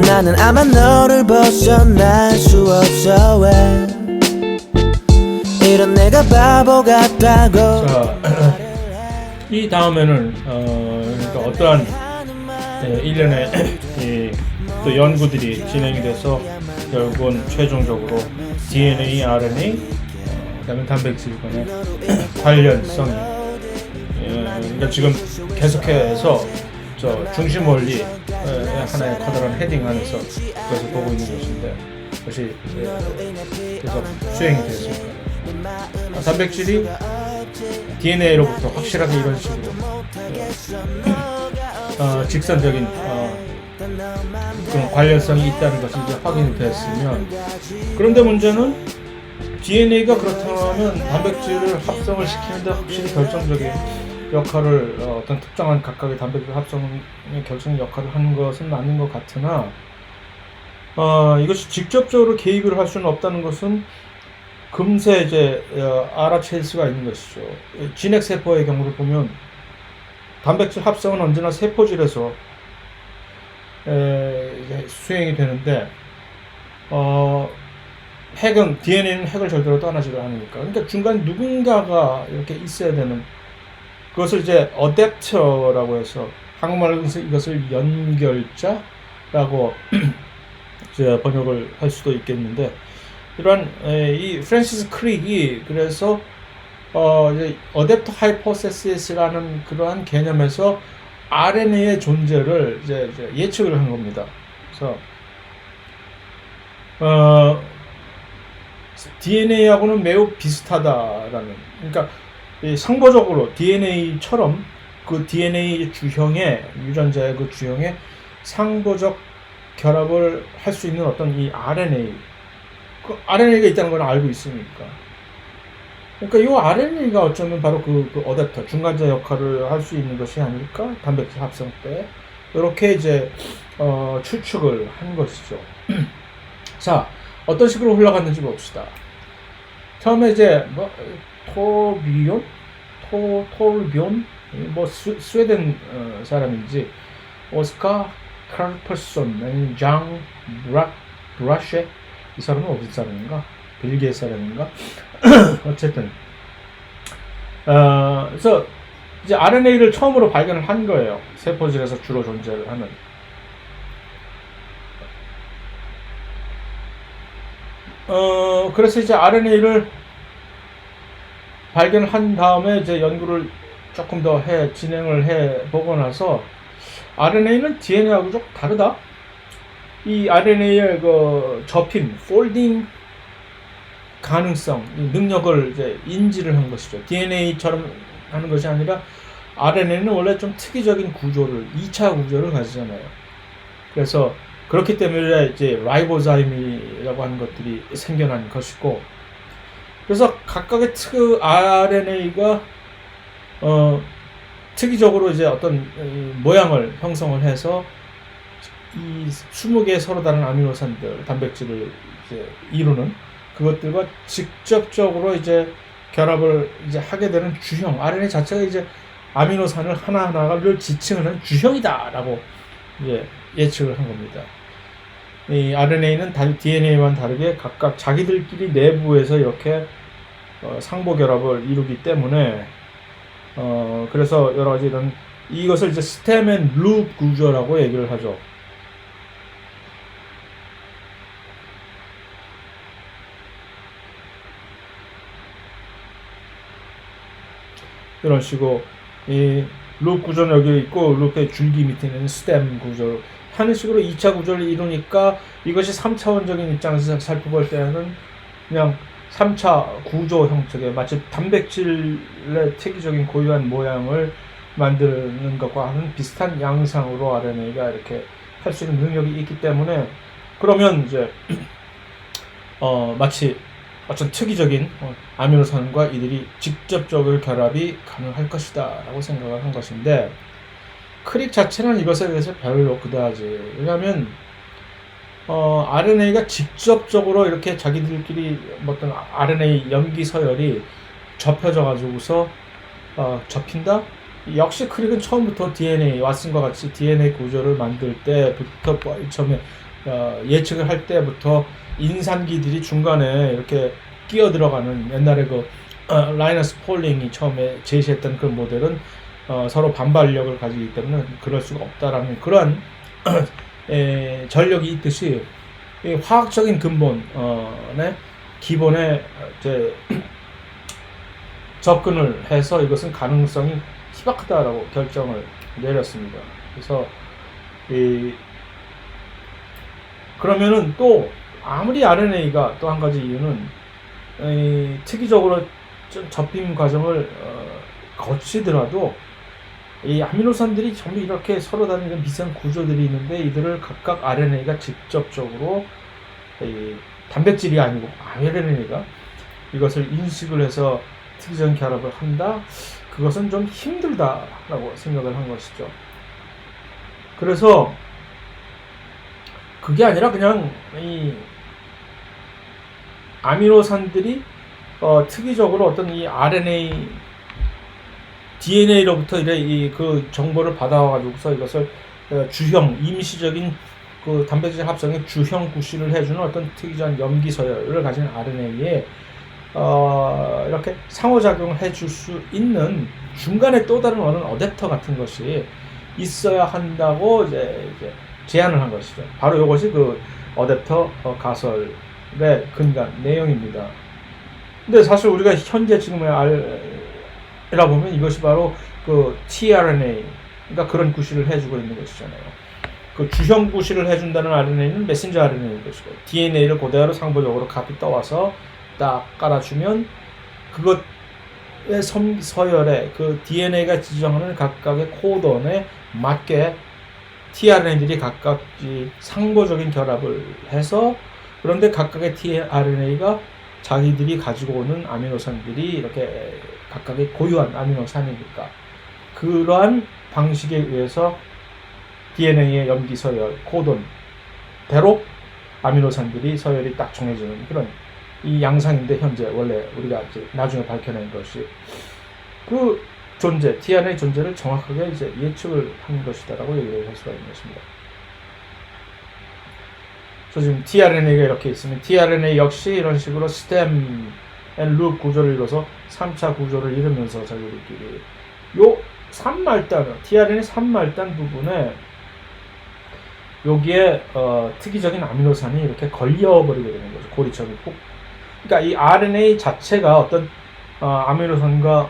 나는 아마 너를 벗어날 수 없어 왜 이런 내가 바보 같다고. 자, 이 다음에는 그러니까 어떠한 일련의 또 연구들이 진행이 돼서 결국은 최종적으로 DNA, RNA, 그다음에 단백질 간의 관련성이 그러니까 지금 계속해서 저 중심 원리 하나의 커다란 헤딩 안에서 그것을 보고 있는 것인데 그것이 계속 수행이 되었습니다. 단백질이 DNA로부터 확실하게 이런 식으로 직선적인 그런 관련성이 있다는 것이 이제 확인이 됐으면, 그런데 문제는 DNA가 그렇다면 단백질을 합성을 시키는데 확실히 결정적인 역할을 어떤 특정한 각각의 단백질 합성의 결정 역할을 하는 것은 맞는 것 같으나 이것이 직접적으로 개입을 할 수는 없다는 것은 금세 이제 알아챌 수가 있는 것이죠. 진핵세포의 경우를 보면 단백질 합성은 언제나 세포질에서 수행이 되는데 핵은 DNA는 핵을 절대로 떠나지를 않으니까, 그러니까 중간 누군가가 이렇게 있어야 되는, 그것을 이제 어댑터라고 해서 한국말로 이것을 연결자라고 이제 번역을 할 수도 있겠는데, 이러한 이 프랜시스 크릭이 그래서 이제 어댑터 하이포테시스라는 그러한 개념에서 RNA의 존재를 이제 예측을 한 겁니다. 그래서 DNA하고는 매우 비슷하다라는, 그러니까 상보적으로 DNA처럼 그 DNA 주형의 유전자의 그 주형의 상보적 결합을 할 수 있는 어떤 이 RNA, 그 RNA가 있다는 걸 알고 있으니까. 그러니까 이 RNA가 어쩌면 바로 그 어댑터, 중간자 역할을 할 수 있는 것이 아닐까? 단백질 합성 때. 이렇게 이제, 추측을 한 것이죠. 자, 어떤 식으로 흘러갔는지 봅시다. 처음에 이제, 토르비온? 스웨덴, 사람인지, 오스카 카르퍼슨, 아니면 장 브라쉐? 이 사람은 어디 사람인가? 벨기에 사람인가? 어쨌든 그래서 이제 RNA를 처음으로 발견을 한 거예요. 세포질에서 주로 존재를 하는. 그래서 이제 RNA를 발견을 한 다음에 이제 연구를 조금 더 진행을 해 보고 나서 RNA는 DNA하고 좀 다르다. 이 RNA의 그 접힘, 폴딩 가능성, 능력을 이제 인지를 한 것이죠. DNA처럼 하는 것이 아니라 RNA는 원래 좀 특이적인 구조를, 2차 구조를 가지잖아요. 그래서 그렇기 때문에 이제 라이보자임이라고 하는 것들이 생겨난 것이고, 그래서 각각의 RNA가 특이적으로 이제 어떤 모양을 형성을 해서 이 20개의 서로 다른 아미노산들, 단백질을 이제 이루는 그것들과 직접적으로 이제 결합을 이제 하게 되는 주형, RNA 자체가 이제 아미노산을 하나하나를 지칭하는 주형이다라고 이제 예측을 한 겁니다. 이 RNA는 DNA와는 다르게 각각 자기들끼리 내부에서 이렇게 상보 결합을 이루기 때문에 그래서 여러 가지 이것을 이제 스템 앤 룹 구조라고 얘기를 하죠. 이런 식으로 이 룹 구조는 여기 있고 룹의 줄기 밑에는 스템 구조 하는 식으로 2차 구조를 이루니까 이것이 3차원적인 입장에서 살펴볼 때는 그냥 3차 구조 형태의 마치 단백질의 특이적인 고유한 모양을 만드는 것과 하는 비슷한 양상으로 RNA가 이렇게 할 수 있는 능력이 있기 때문에, 그러면 이제 마치 어떤 특이적인 아미노산과 이들이 직접적으로 결합이 가능할 것이다 라고 생각을 한 것인데, 크릭 자체는 이것에 대해서 별로 그다지, 왜냐하면 RNA가 직접적으로 이렇게 자기들끼리 어떤 RNA 염기 서열이 접혀져 가지고서 접힌다? 역시 크릭은 처음부터 DNA, 왓슨과 같이 DNA 구조를 만들 때부터 처음에 예측을 할 때부터 인산기들이 중간에 이렇게 끼어 들어가는, 옛날에 그 라이너스 폴링이 처음에 제시했던 그 모델은 서로 반발력을 가지기 때문에 그럴 수가 없다라는 그러한 전력이 있듯이, 화학적인 근본의 기본에 이제 접근을 해서 이것은 가능성이 희박하다라고 결정을 내렸습니다. 그래서 그러면은 또 아무리 RNA가 또 한 가지 이유는 특이적으로 접힘 과정을 거치더라도 이 아미노산들이 전부 이렇게 서로 다른 이런 비슷한 구조들이 있는데, 이들을 각각 RNA가 직접적으로 단백질이 아니고 RNA가 이것을 인식을 해서 특이적인 결합을 한다? 그것은 좀 힘들다라고 생각을 한 것이죠. 그래서 그게 아니라 그냥 이 아미노산들이 특이적으로 어떤 이 RNA, DNA로부터 이래 그 정보를 받아와가지고서 이것을 주형, 임시적인 그 단백질 합성의 주형 구실을 해주는 어떤 특이한 염기 서열을 가진 RNA에 이렇게 상호작용을 해줄 수 있는 중간에 또 다른 어느 어댑터 같은 것이 있어야 한다고 이제 제안을 한 것이죠. 바로 이것이 그 어댑터 가설의 근간 내용입니다. 근데 사실 우리가 현재 지금의 알아보면 이것이 바로 그 tRNA, 그러니까 그런 구실을 해주고 있는 것이잖아요. 그 주형 구실을 해준다는 RNA는 메신저 RNA인 것이고, DNA를 그대로 상보적으로 값이 떠와서 딱 깔아주면 그것의 서열에 그 DNA가 지정하는 각각의 코던에 맞게 tRNA들이 각각 상보적인 결합을 해서, 그런데 각각의 tRNA가 자기들이 가지고 오는 아미노산들이 이렇게 각각의 고유한 아미노산이니까 그러한 방식에 의해서 DNA의 염기 서열, 코돈대로 아미노산들이 서열이 딱 정해지는 그런 이 양상인데, 현재 원래 우리가 이제 나중에 밝혀낸 것이 그 존재, tRNA 존재를 정확하게 이제 예측을 한 것이다라고 얘기를 할 수가 있는 것입니다. 그래서 지금 tRNA가 이렇게 있으면 tRNA 역시 이런 식으로 스템 앤 룹 구조를 이뤄서 3차 구조를 이루면서 자기들끼리 요 3말단, tRNA 3말단 부분에 여기에 특이적인 아미노산이 이렇게 걸려버리게 되는 거죠. 고리처럼 꼭. 그러니까 이 RNA 자체가 어떤 아미노산과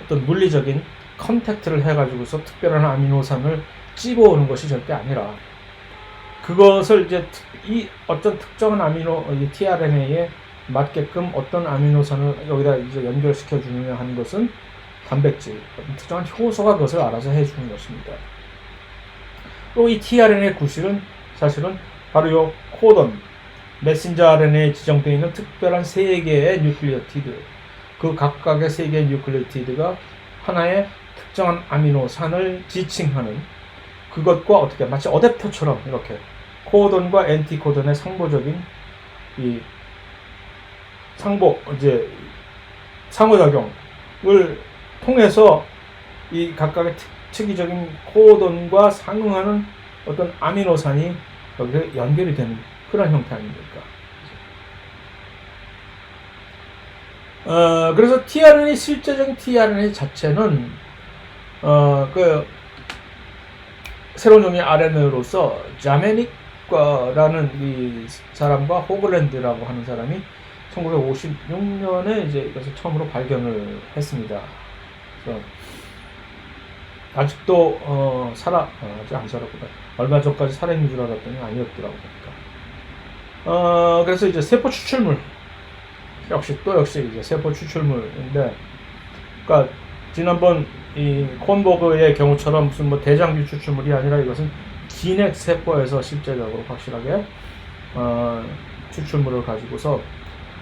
어떤 물리적인 컨택트를 해가지고서 특별한 아미노산을 찝어오는 것이 절대 아니라, 그것을 이제 이 어떤 특정한 tRNA에 맞게끔 어떤 아미노산을 여기다 이제 연결시켜 주느냐 하는 것은 단백질, 특정한 효소가 그것을 알아서 해주는 것입니다. 또 이 tRNA 구실은 사실은 바로 이 코던, 메신저 RNA에 지정되어 있는 특별한 3개의 뉴클리오티드, 그 각각의 3개의 뉴클리오티드가 하나의 특정한 아미노산을 지칭하는 그것과 어떻게 마치 어댑터처럼 이렇게 코돈과 엔티코돈의 상보적인 이 상호작용을 통해서 이 각각의 특이적인 코돈과 상응하는 어떤 아미노산이 여기서 연결이 되는 그런 형태 아닙니까? 그래서 tRNA, 실제적인 tRNA 자체는 그 새로운 종류의 RNA로서 자메닉과라는 이 사람과 호글랜드라고 하는 사람이 1956년에 이제 이것을 처음으로 발견을 했습니다. 그래서 아직도 아직 안 살았구나. 얼마 전까지 살아있는 줄 알았더니 아니었더라고 보니까. 그래서 이제 세포 추출물, 역시 이제 세포 추출물인데, 그러니까 지난번 이 콘버그의 경우처럼 무슨 뭐 대장균 추출물이 아니라 이것은 기넥 세포에서 실제적으로 확실하게 추출물을 가지고서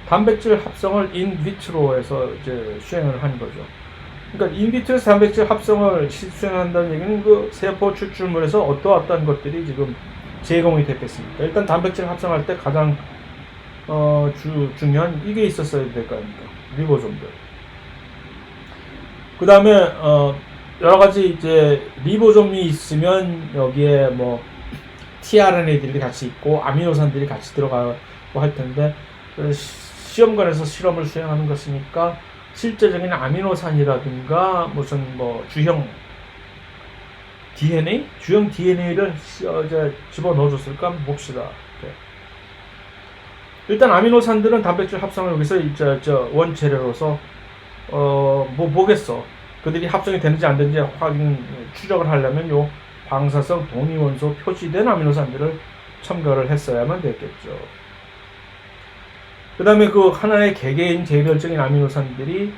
단백질 합성을 인비트로에서 이제 수행을 한 거죠. 그러니까 인비트로에서 단백질 합성을 수행한다는 얘기는 그 세포 추출물에서 어떠한 것들이 지금 제공이 됐겠습니까? 일단 단백질 합성할 때 가장 중요한 이게 있었어야 될 거 아닙니까? 리보솜들. 그 다음에 여러 가지 이제 리보솜이 있으면 여기에 뭐 tRNA들이 같이 있고 아미노산들이 같이 들어가고 할 텐데 시험관에서 실험을 수행하는 것이니까 실제적인 아미노산이라든가 무슨 뭐 주형 DNA? 주형 DNA를 이제 집어넣어줬을까 한번 봅시다. 네. 일단 아미노산들은 단백질 합성을 여기서 이제 원재료로서 뭐 뭐겠어. 그들이 합성이 되는지 안 되는지 추적을 하려면 요 방사성 동위원소 표시된 아미노산들을 첨가를 했어야만 됐겠죠. 그 다음에 그 하나의 개개인 개별적인 아미노산들이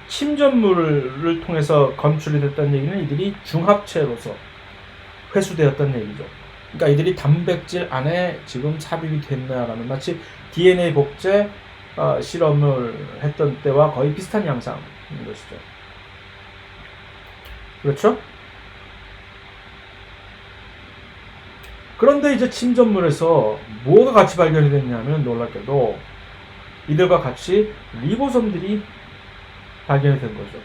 침전물을 통해서 검출이 됐다는 얘기는 이들이 중합체로서 회수되었다는 얘기죠. 그러니까 이들이 단백질 안에 지금 삽입이 됐나라는 마치 DNA 복제 실험을 했던 때와 거의 비슷한 양상인 것이죠. 그렇죠? 그런데 이제 침전물에서 뭐가 같이 발견이 됐냐면 놀랍게도 이들과 같이 리보솜들이 발견이 된 거죠.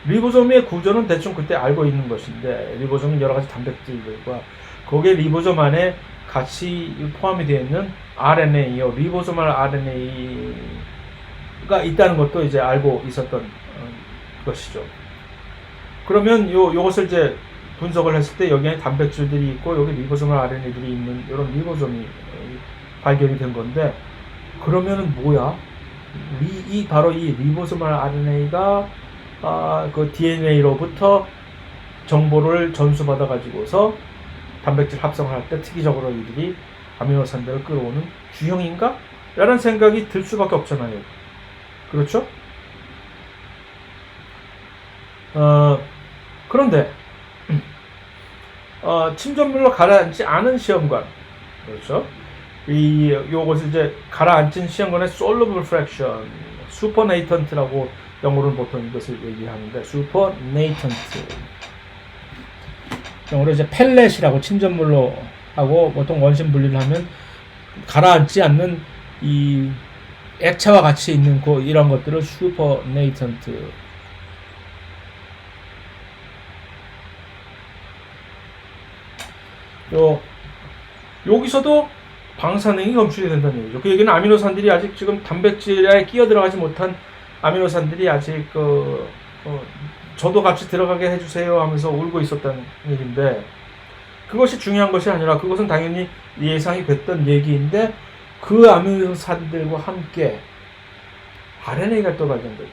리보솜의 구조는 대충 그때 알고 있는 것인데 리보솜은 여러 가지 단백질들과 거기에 리보솜 안에 같이 포함이 되어 있는 RNA요. 리보소말 RNA가 있다는 것도 이제 알고 있었던 것이죠. 그러면 요것을 이제 분석을 했을 때 여기에 단백질들이 있고 여기 리보소말 RNA들이 있는 이런 리보솜이 발견이 된 건데 그러면은 뭐야? 바로 이 리보소말 RNA가 그 DNA로부터 정보를 전수받아 가지고서 단백질 합성을 할 때 특이적으로 이들이 아미노산들을 끌어오는 주형인가? 라는 생각이 들 수밖에 없잖아요. 그렇죠? 그런데 침전물로 가라앉지 않은 시험관, 그렇죠? 요것을 이제 가라앉힌 시험관의 soluble fraction, supernatan트라고 영어로는 보통 이것을 얘기하는데 supernatant. 영어로 이제 펠렛이라고 침전물로 하고 보통 원심 분리를 하면 가라앉지 않는 이 액체와 같이 있는 이런 것들을 supernatant. 여기서도 방사능이 검출이 된다는 얘기죠. 그 얘기는 아미노산들이 아직 지금 단백질에 끼어 들어가지 못한 아미노산들이 아직 저도 같이 들어가게 해주세요 하면서 울고 있었다는 얘기인데 그것이 중요한 것이 아니라 그것은 당연히 예상이 됐던 얘기인데 그 아미노산들과 함께 RNA가 또 발견된 거죠.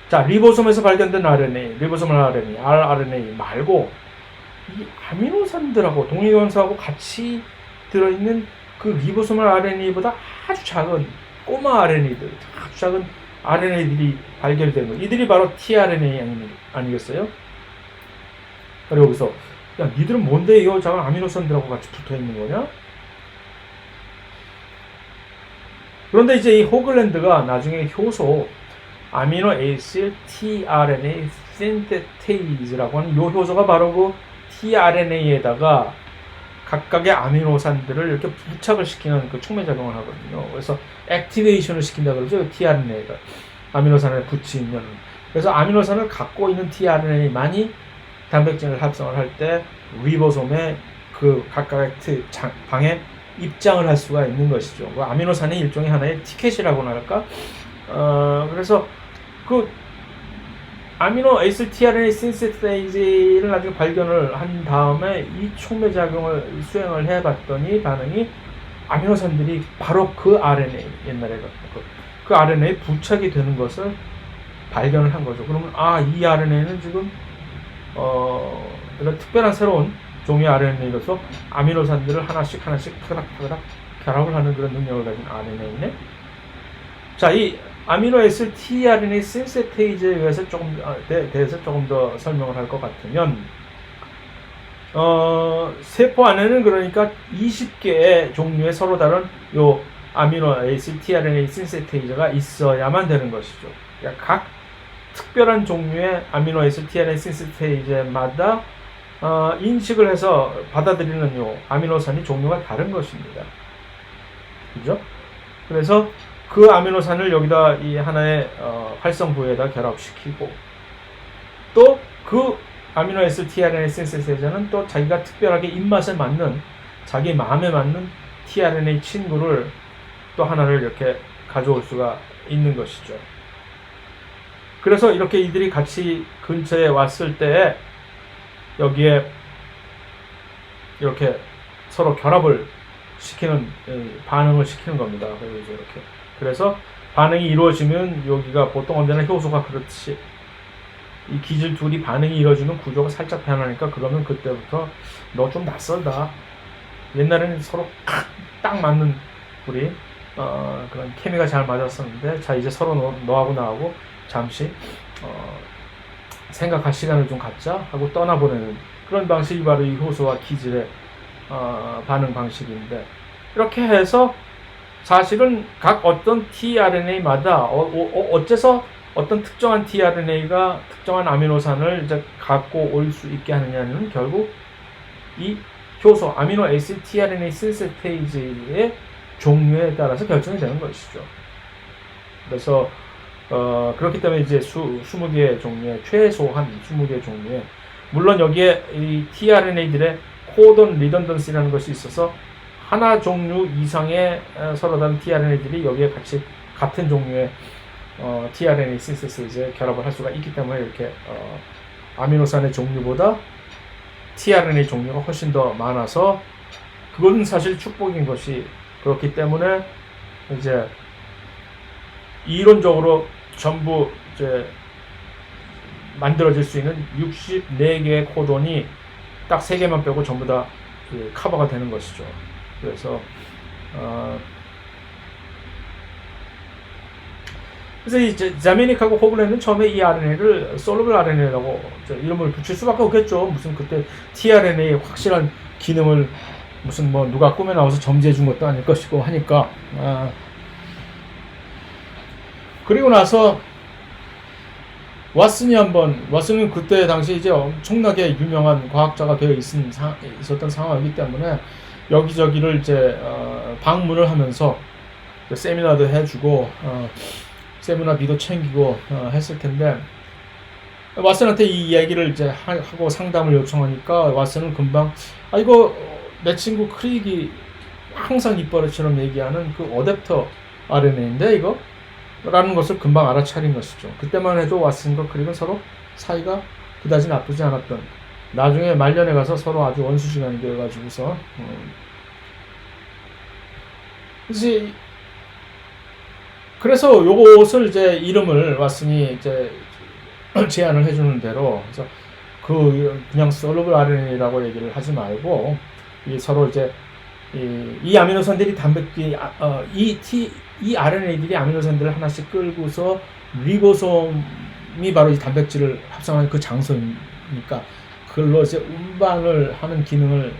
자, 리보솜에서 발견된 RNA, 리보솜을 RNA, rRNA 말고 이 아미노산들하고 동위원소하고 같이 들어있는 그 리보솜을 RNA보다 아주 작은 꼬마 RNA들, 아주 작은 RNA들이 발견이 된 거예요. 이들이 바로 tRNA 아니겠어요? 그리고 여기서 야, 니들은 뭔데 이 작은 아미노산들하고 같이 붙어 있는 거냐? 그런데 이제 이 호글랜드가 나중에 효소 아미노 에이실 tRNA 신테테이즈라고 하는 이 효소가 바로 그 tRNA에다가 각각의 아미노산들을 이렇게 부착을 시키는 그 촉매작용을 하거든요. 그래서 액티베이션을 시킨다 그러죠. tRNA가 아미노산을 붙이면. 그래서 아미노산을 갖고 있는 tRNA만이 단백질을 합성을 할 때 리보솜의 그 각각의 방에 입장을 할 수가 있는 것이죠. 그 아미노산이 일종의 하나의 티켓이라고나 할까? 그래서 그 아미노 에이스 tRNA 신세테이즈를 나중에 발견을 한 다음에 이 촉매작용을 수행을 해봤더니 반응이 아미노산들이 바로 그 RNA, 옛날에 그 RNA에 부착이 되는 것을 발견을 한 거죠. 그러면 이 RNA는 지금 이런 특별한 새로운 종의 RNA로서 아미노산들을 하나씩 타닥타닥 결합을 하는 그런 능력을 가진 RNA네. 자, 이 아미노 에이스 tRNA 신세테이즈에 대해서 조금 더 설명을 할 것 같으면 세포 안에는 그러니까 20개의 종류의 서로 다른 요 아미노 애시드 tRNA 신세테이저가 있어야만 되는 것이죠. 그러니까 각 특별한 종류의 아미노 애시드 tRNA 신세테이저마다 인식을 해서 받아들이는 요 아미노산이 종류가 다른 것입니다. 그죠? 그래서 그 아미노산을 여기다 이 하나의 활성 부위에다 결합시키고 또 그 아미노 애시드 tRNA 신세테이저는 또 자기가 특별하게 입맛에 맞는 자기 마음에 맞는 tRNA 친구를 또 하나를 이렇게 가져올 수가 있는 것이죠. 그래서 이렇게 이들이 같이 근처에 왔을 때 여기에 이렇게 서로 결합을 시키는 반응을 시키는 겁니다. 그래서 반응이 이루어지면 여기가 보통 언제나 효소가 그렇듯이 이 기질 둘이 반응이 이루어지면 구조가 살짝 변하니까 그러면 그때부터 너 좀 낯설다. 옛날에는 서로 딱 맞는 우리 그런 케미가 잘 맞았었는데 자 이제 서로 너하고 나하고 잠시 생각할 시간을 좀 갖자 하고 떠나보내는 그런 방식이 바로 이 효소와 기질의 반응 방식인데 이렇게 해서 사실은 각 어떤 tRNA마다 어째서 어떤 특정한 tRNA가 특정한 아미노산을 이제 갖고 올 수 있게 하느냐는 결국 이 효소 아미노 애시드 tRNA 신세테이즈의 종류에 따라서 결정이 되는 것이죠. 그래서 그렇기 때문에 이제 20개의 종류의 최소한 20개의 종류의 물론 여기에 이 tRNA들의 코돈 리던던시라는 것이 있어서 하나 종류 이상의 서로 다른 tRNA들이 여기에 같이 같은 종류의 tRNA 신세테이즈에 결합을 할 수가 있기 때문에 이렇게 아미노산의 종류보다 tRNA 종류가 훨씬 더 많아서 그건 사실 축복인 것이 그렇기 때문에 이제 이론적으로 전부 이제 만들어질 수 있는 64개의 코돈이 딱 3개만 빼고 전부 다 커버가 되는 것이죠. 그래서 이 자메닉하고 호블랜드는 처음에 이 RNA를 솔루블 RNA라고 이름을 붙일 수밖에 없겠죠. 무슨 그때 tRNA의 확실한 기능을 무슨 뭐 누가 꿈에 나와서 점지해 준 것도 아닐 것이고 하니까 그리고 나서 왓슨은 그때 당시 이제 엄청나게 유명한 과학자가 되어 있었던 상황이기 때문에 여기저기를 이제 방문을 하면서 세미나도 해주고 세미나비도 챙기고 했을 텐데 왓슨한테 이 얘기를 이제 하고 상담을 요청하니까 왓슨은 금방 이거 내 친구 크릭이 항상 입버릇처럼 얘기하는 그 어댑터 RNA인데 이거? 라는 것을 금방 알아차린 것이죠. 그때만 해도 왓슨과 크릭은 서로 사이가 그다지 나쁘지 않았던 나중에 말년에 가서 서로 아주 원수지간이 되어가지고서 그래서 요것을 이제 이름을 왓슨이 이제 제안을 해주는 대로 그래서 그냥 솔루블 RNA라고 얘기를 하지 말고 이 서로 이제 이 아미노산들이 이 RNA들이 아미노산들을 하나씩 끌고서 리보솜이 바로 이 단백질을 합성하는 그 장소니까 그걸로 이제 운반을 하는 기능을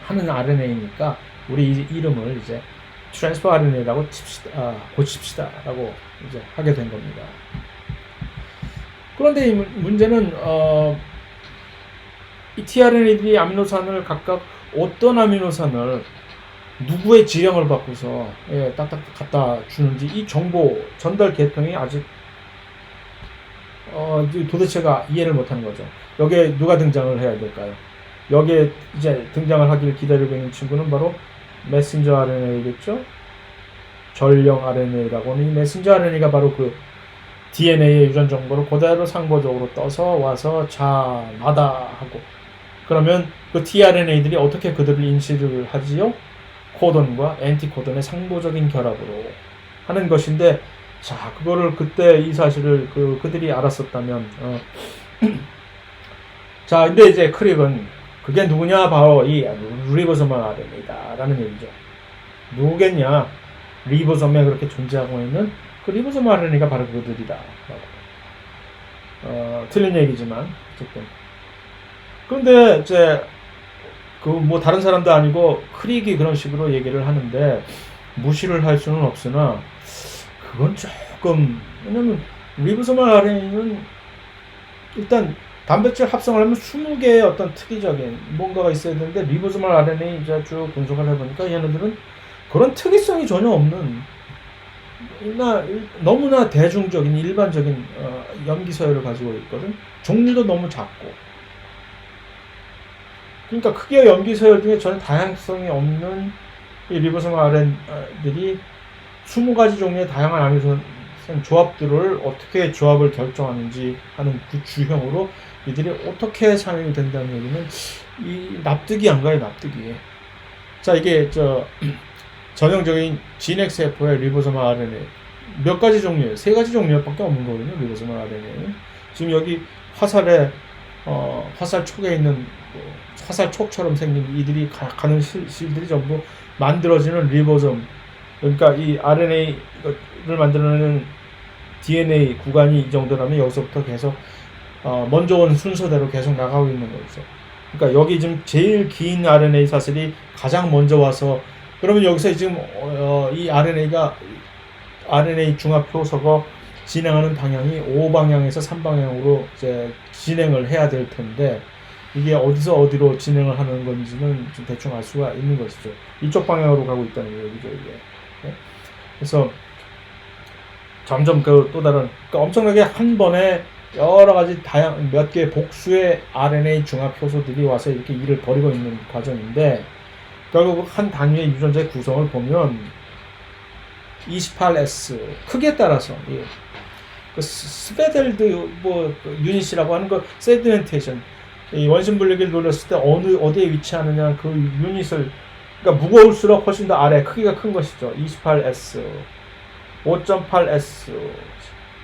하는 RNA니까 우리 이름을 이제 트랜스퍼 RNA라고 고칩시다라고 이제 하게 된 겁니다. 그런데 이 문제는 이 tRNA들이 아미노산을 각각 어떤 아미노산을 누구의 지령을 받고서 딱딱 갖다 주는지 이 정보 전달 계통이 아직 도대체가 이해를 못하는 거죠. 여기에 누가 등장을 해야 될까요? 여기에 이제 등장을 하기를 기다리고 있는 친구는 바로 메신저 RNA겠죠? 전령 RNA라고 하는 이 메신저 RNA가 바로 그 DNA의 유전 정보를 그대로 상보적으로 떠서 와서 자, 나다 하고 그러면 그 tRNA들이 어떻게 그들을 인식을 하지요? 코돈과 엔티코돈의 상보적인 결합으로 하는 것인데 자, 그거를 그때 이 사실을 그들이 알았었다면 자, 근데 이제 크릭은 그게 누구냐? 바로 이 리보소멀 RNA다 라는 얘기죠. 누구겠냐? 리보솜에 그렇게 존재하고 있는 그 리보소멀 RNA가 바로 그들이다. 틀린 얘기지만 어쨌든 그런데 이제 그 뭐 다른 사람도 아니고 크릭이 그런 식으로 얘기를 하는데 무시를 할 수는 없으나 그건 조금, 왜냐면 리보소말 RNA는 일단 단백질 합성을 하면 20개의 어떤 특이적인 뭔가가 있어야 되는데, 리보소말 RNA 이제 쭉 분석을 해보니까 얘네들은 그런 특이성이 전혀 없는, 너무나 대중적인 일반적인 염기 서열을 가지고 있거든. 종류도 너무 작고, 그러니까 크기와 염기 서열 중에 전혀 다양성이 없는 이 리보소말 RNA들이 20가지 종류의 다양한 아미노산 조합들을 어떻게 조합을 결정하는지 하는 그 주형으로 이들이 어떻게 상용이 된다는 얘기는 이 납득이 안 가요, 납득이. 자, 이게 전형적인 진핵세포의 리보소말 RNA 몇 가지 종류예요. 3가지 종류밖에 없는 거거든요, 리보소말 RNA는. 지금 여기 화살 촉에 있는 화살 촉처럼 생긴 이들이 가는 실들이 전부 만들어지는 리보솜, 그러니까 이 RNA를 만들어내는 DNA 구간이 이 정도라면 여기서부터 계속 먼저 온 순서대로 계속 나가고 있는 거죠. 그러니까 여기 지금 제일 긴 RNA 사슬이 가장 먼저 와서, 그러면 여기서 지금 이 RNA 중합 효소가 진행하는 방향이 O 방향에서 3방향으로 이제 진행을 해야 될 텐데, 이게 어디서 어디로 진행을 하는 건지는 좀 대충 알 수가 있는 것이죠. 이쪽 방향으로 가고 있다는 얘기죠, 이게. 네? 그래서 점점 또 다른, 그러니까 엄청나게 한 번에 여러 가지 몇 개의 복수의 RNA 중합 효소들이 와서 이렇게 일을 벌이고 있는 과정인데, 결국 한 단위의 유전자의 구성을 보면 28S 크기에 따라서 그 스베델드 유닛이라고 하는 거, 세디멘테이션, 이 원심 분리기를 돌렸을 때 어디에 위치하느냐 그 유닛을, 그러니까 무거울수록 훨씬 더 아래 크기가 큰 것이죠. 28S, 5.8S,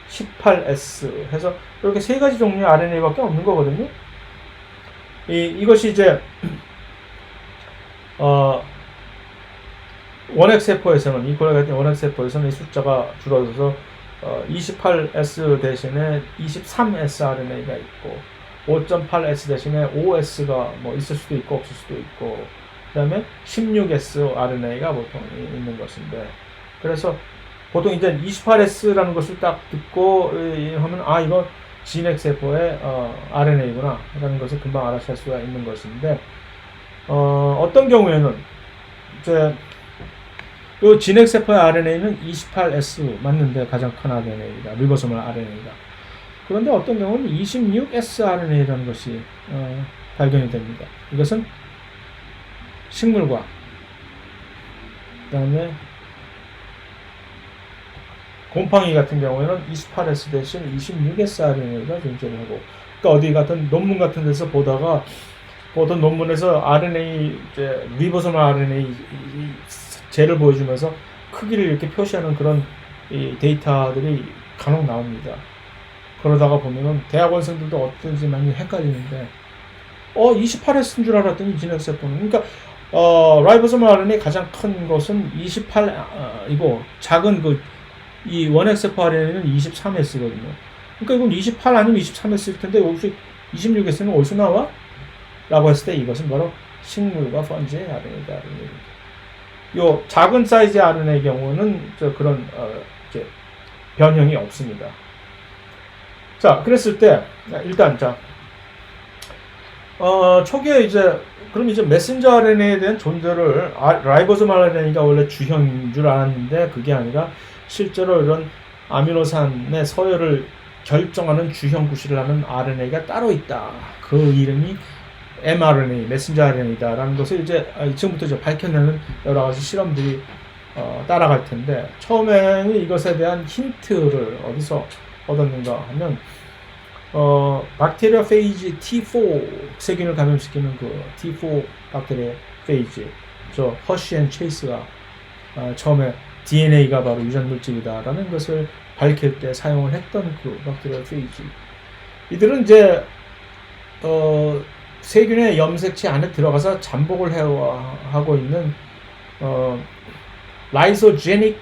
18S 해서 이렇게 3가지 종류의 RNA밖에 없는 거거든요. 이것이 이제 원핵세포에서는, 이 고래 같은 원핵세포에서는 이 숫자가 줄어들어서 28S 대신에 23S RNA가 있고, 5.8S 대신에 5S가 뭐 있을 수도 있고 없을 수도 있고, 그 다음에 16S RNA가 보통 있는 것인데, 그래서 보통 이제 28S라는 것을 딱 듣고 하면 이거 진핵세포의 RNA구나 라는 것을 금방 알아챌 수가 있는 것인데, 어떤 경우에는 이제 이 진핵세포의 RNA는 28S 맞는데 가장 큰 RNA가 리보소말 RNA가. 그런데 어떤 경우는 26S RNA라는 것이 발견이 됩니다. 이것은 식물과 그다음에 곰팡이 같은 경우에는 28S 대신 26S RNA가 존재를 하고, 그러니까 어디 같은 논문 같은 데서 보다가 어떤 논문에서 RNA 이제 리보소말 RNA 재를 보여주면서 크기를 이렇게 표시하는 그런 이 데이터들이 간혹 나옵니다. 그러다가 보면은 대학원생들도 어떤지 많이 헷갈리는데 28S인 줄 알았더니 진핵세포는, 그러니까 라이보소말 RNA 가장 큰 것은 28이고 작은 이 원핵세포 RNA는 23S거든요. 그러니까 이건 28 아니면 23S일 텐데 여기서 26S는 어디서 나와? 라고 했을 때 이것은 바로 식물과 펀지의 RNA다. 요 작은 사이즈 RNA의 경우는 그런 이제 변형이 없습니다. 자, 그랬을 때 일단 초기에 그럼 이제 메신저 RNA에 대한 존재를 라이보소말 RNA가 원래 주형인 줄 알았는데, 그게 아니라 실제로 이런 아미노산의 서열을 결정하는 주형 구실을 하는 RNA가 따로 있다. 그 이름이 mRNA, 메신저 RNA다라는 것을 지금부터 이제 밝혀내는 여러 가지 실험들이 따라갈 텐데, 처음에는 이것에 대한 힌트를 어디서 얻었는가 하면 박테리아 페이지 T4 세균을 감염시키는 그 T4 박테리아 페이지, 허쉬 앤 체이스가 처음에 DNA가 바로 유전물질이다라는 것을 밝힐 때 사용을 했던 그 박테리아 페이지, 이들은 이제 세균의 염색체 안에 들어가서 잠복을 하고 있는 라이소제닉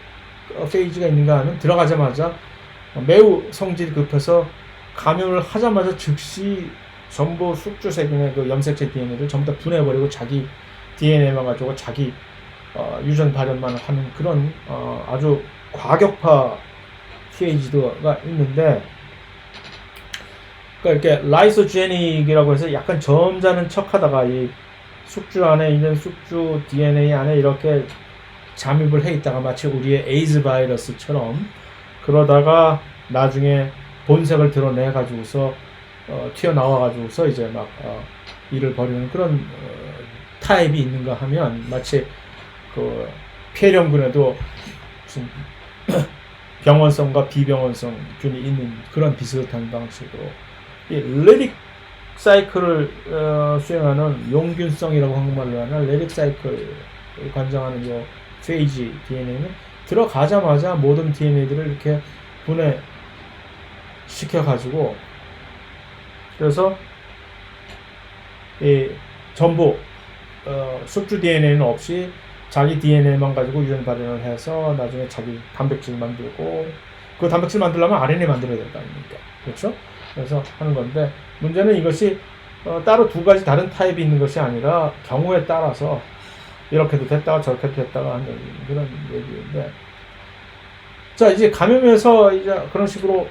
페이지가 있는가 하면, 들어가자마자 매우 성질이 급해서 감염을 하자마자 즉시 전부 숙주 세균의 그 염색체 DNA를 전부 다 분해해버리고 자기 DNA만 가지고 자기 유전 발현만 하는 그런 아주 과격파 TAG가 있는데, 그러니까 이렇게 라이소제닉이라고 해서 약간 점잖은 척하다가 이 숙주 안에 있는 숙주 DNA 안에 이렇게 잠입을 해 있다가 마치 우리의 에이즈 바이러스처럼 그러다가 나중에 본색을 드러내 가지고서 튀어나와 가지고서 이제 막 일을 벌이는 그런 타입이 있는가 하면, 마치 그 폐렴군에도 무슨 병원성과 비병원성 균이 있는 그런 비슷한 방식으로 이 레릭 사이클을 수행하는 용균성이라고 한국말로 하는 레릭 사이클을 관장하는 요 페이지 DNA는 들어가자마자 모든 DNA들을 이렇게 분해시켜 가지고, 그래서 이 전부 숙주 DNA는 없이 자기 DNA만 가지고 유전 발현을 해서 나중에 자기 단백질 만들고, 그 단백질 만들려면 RNA 만들어야 될 거 아닙니까? 그렇죠? 그래서 하는 건데, 문제는 이것이 따로 두 가지 다른 타입이 있는 것이 아니라 경우에 따라서 이렇게도 됐다가 저렇게도 됐다가 하는 그런 얘기인데, 자, 이제 감염해서 이제 그런 식으로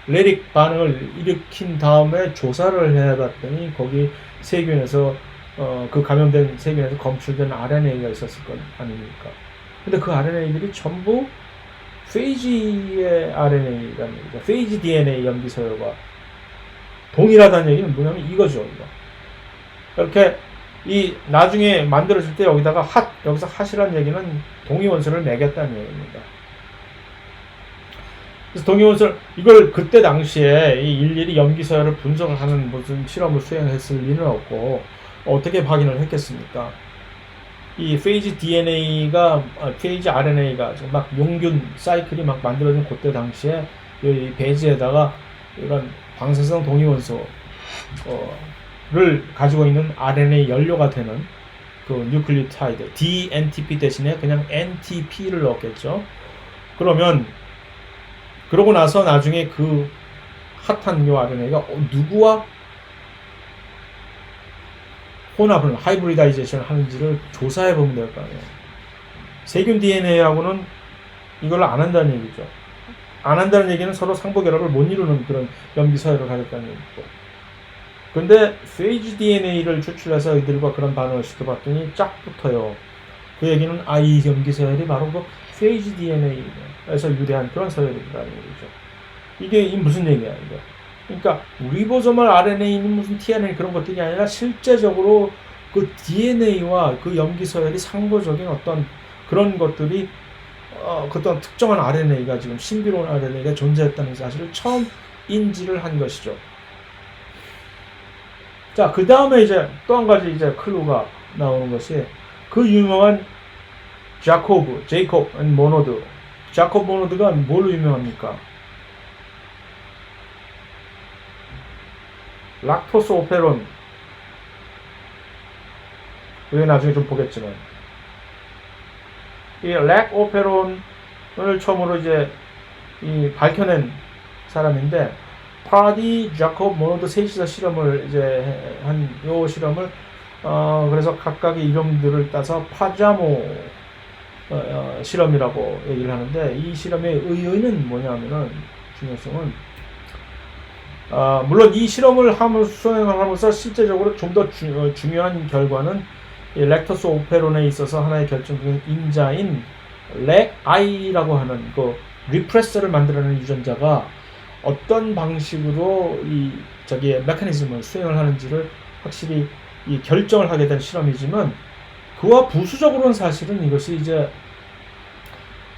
레릭 반응을 일으킨 다음에 조사를 해봤더니 거기 세균에서 그 감염된 세균에서 검출된 RNA가 있었을 것 아닙니까? 근데 그 RNA들이 전부 페이지의 RNA라는 얘기죠. 페이지 DNA 염기서열과 동일하다는 얘기는 뭐냐면 이거죠. 이거. 이렇게 이 나중에 만들어질 때 여기다가 여기서 핫이라는 얘기는 동위원소를 매겼다는 얘기입니다. 그래서 동위원소를, 이걸 그때 당시에 이 일일이 염기서열을 분석을 하는 무슨 실험을 수행했을 리는 없고 어떻게 확인을 했겠습니까? 이 페이지 DNA가, 페이지 RNA가 막 용균 사이클이 막 만들어진 그때 당시에 이 배지에다가 이런 방사성 동위원소를 가지고 있는 RNA 연료가 되는 그 뉴클리오타이드 DNTP 대신에 그냥 NTP를 넣었겠죠. 그러고 나서 나중에 그 핫한 요 RNA가 누구와 혼합을, 하이브리다이제이션을 하는지를 조사해 보면 될 거 아니에요. 세균 DNA하고는 이걸 안 한다는 얘기죠. 안 한다는 얘기는 서로 상보결합을 못 이루는 그런 염기서열을 가졌다는 얘기고. 근데 페이지 DNA를 추출해서 이들과 그런 반응을 시켜봤더니 쫙 붙어요. 그 얘기는 이 염기서열이 바로 그 페이지 DNA에서 유래한 그런 서열이라는 얘기죠. 이게 무슨 얘기야, 이게? 그러니까 리보소멀 RNA는 무슨 tRNA 그런 것들이 아니라 실제적으로 그 DNA와 그 염기서열이 상보적인 어떤 그런 것들이 그 어떤 특정한 RNA가 지금 신비로운 RNA가 존재했다는 사실을 처음 인지를 한 것이죠. 자, 그 다음에 이제 또 한 가지 이제 클루가 나오는 것이 그 유명한 제이콥 모노드. 자코브 모노드가 뭘로 유명합니까? 락토스 오페론. 우리가 나중에 좀 보겠지만, 이 락오페론을 처음으로 이제 밝혀낸 사람인데, 파디, 자코브, 모노드 셋이서 실험을 이제 한 요 실험을 그래서 각각의 이름들을 따서 파자모 실험이라고 얘기를 하는데, 이 실험의 의의는 뭐냐면은, 중요성은 물론 이 실험을 수행을 하면서 실제적으로 좀 더 중요한 결과는 이 렉토스 오페론에 있어서 하나의 결정적인 인자인 렉아이라고 하는 그 리프레서를 만들어내는 유전자가 어떤 방식으로 저기의 메커니즘을 수행을 하는지를 확실히 결정을 하게 된 실험이지만, 그와 부수적으로는 사실은 이것이 이제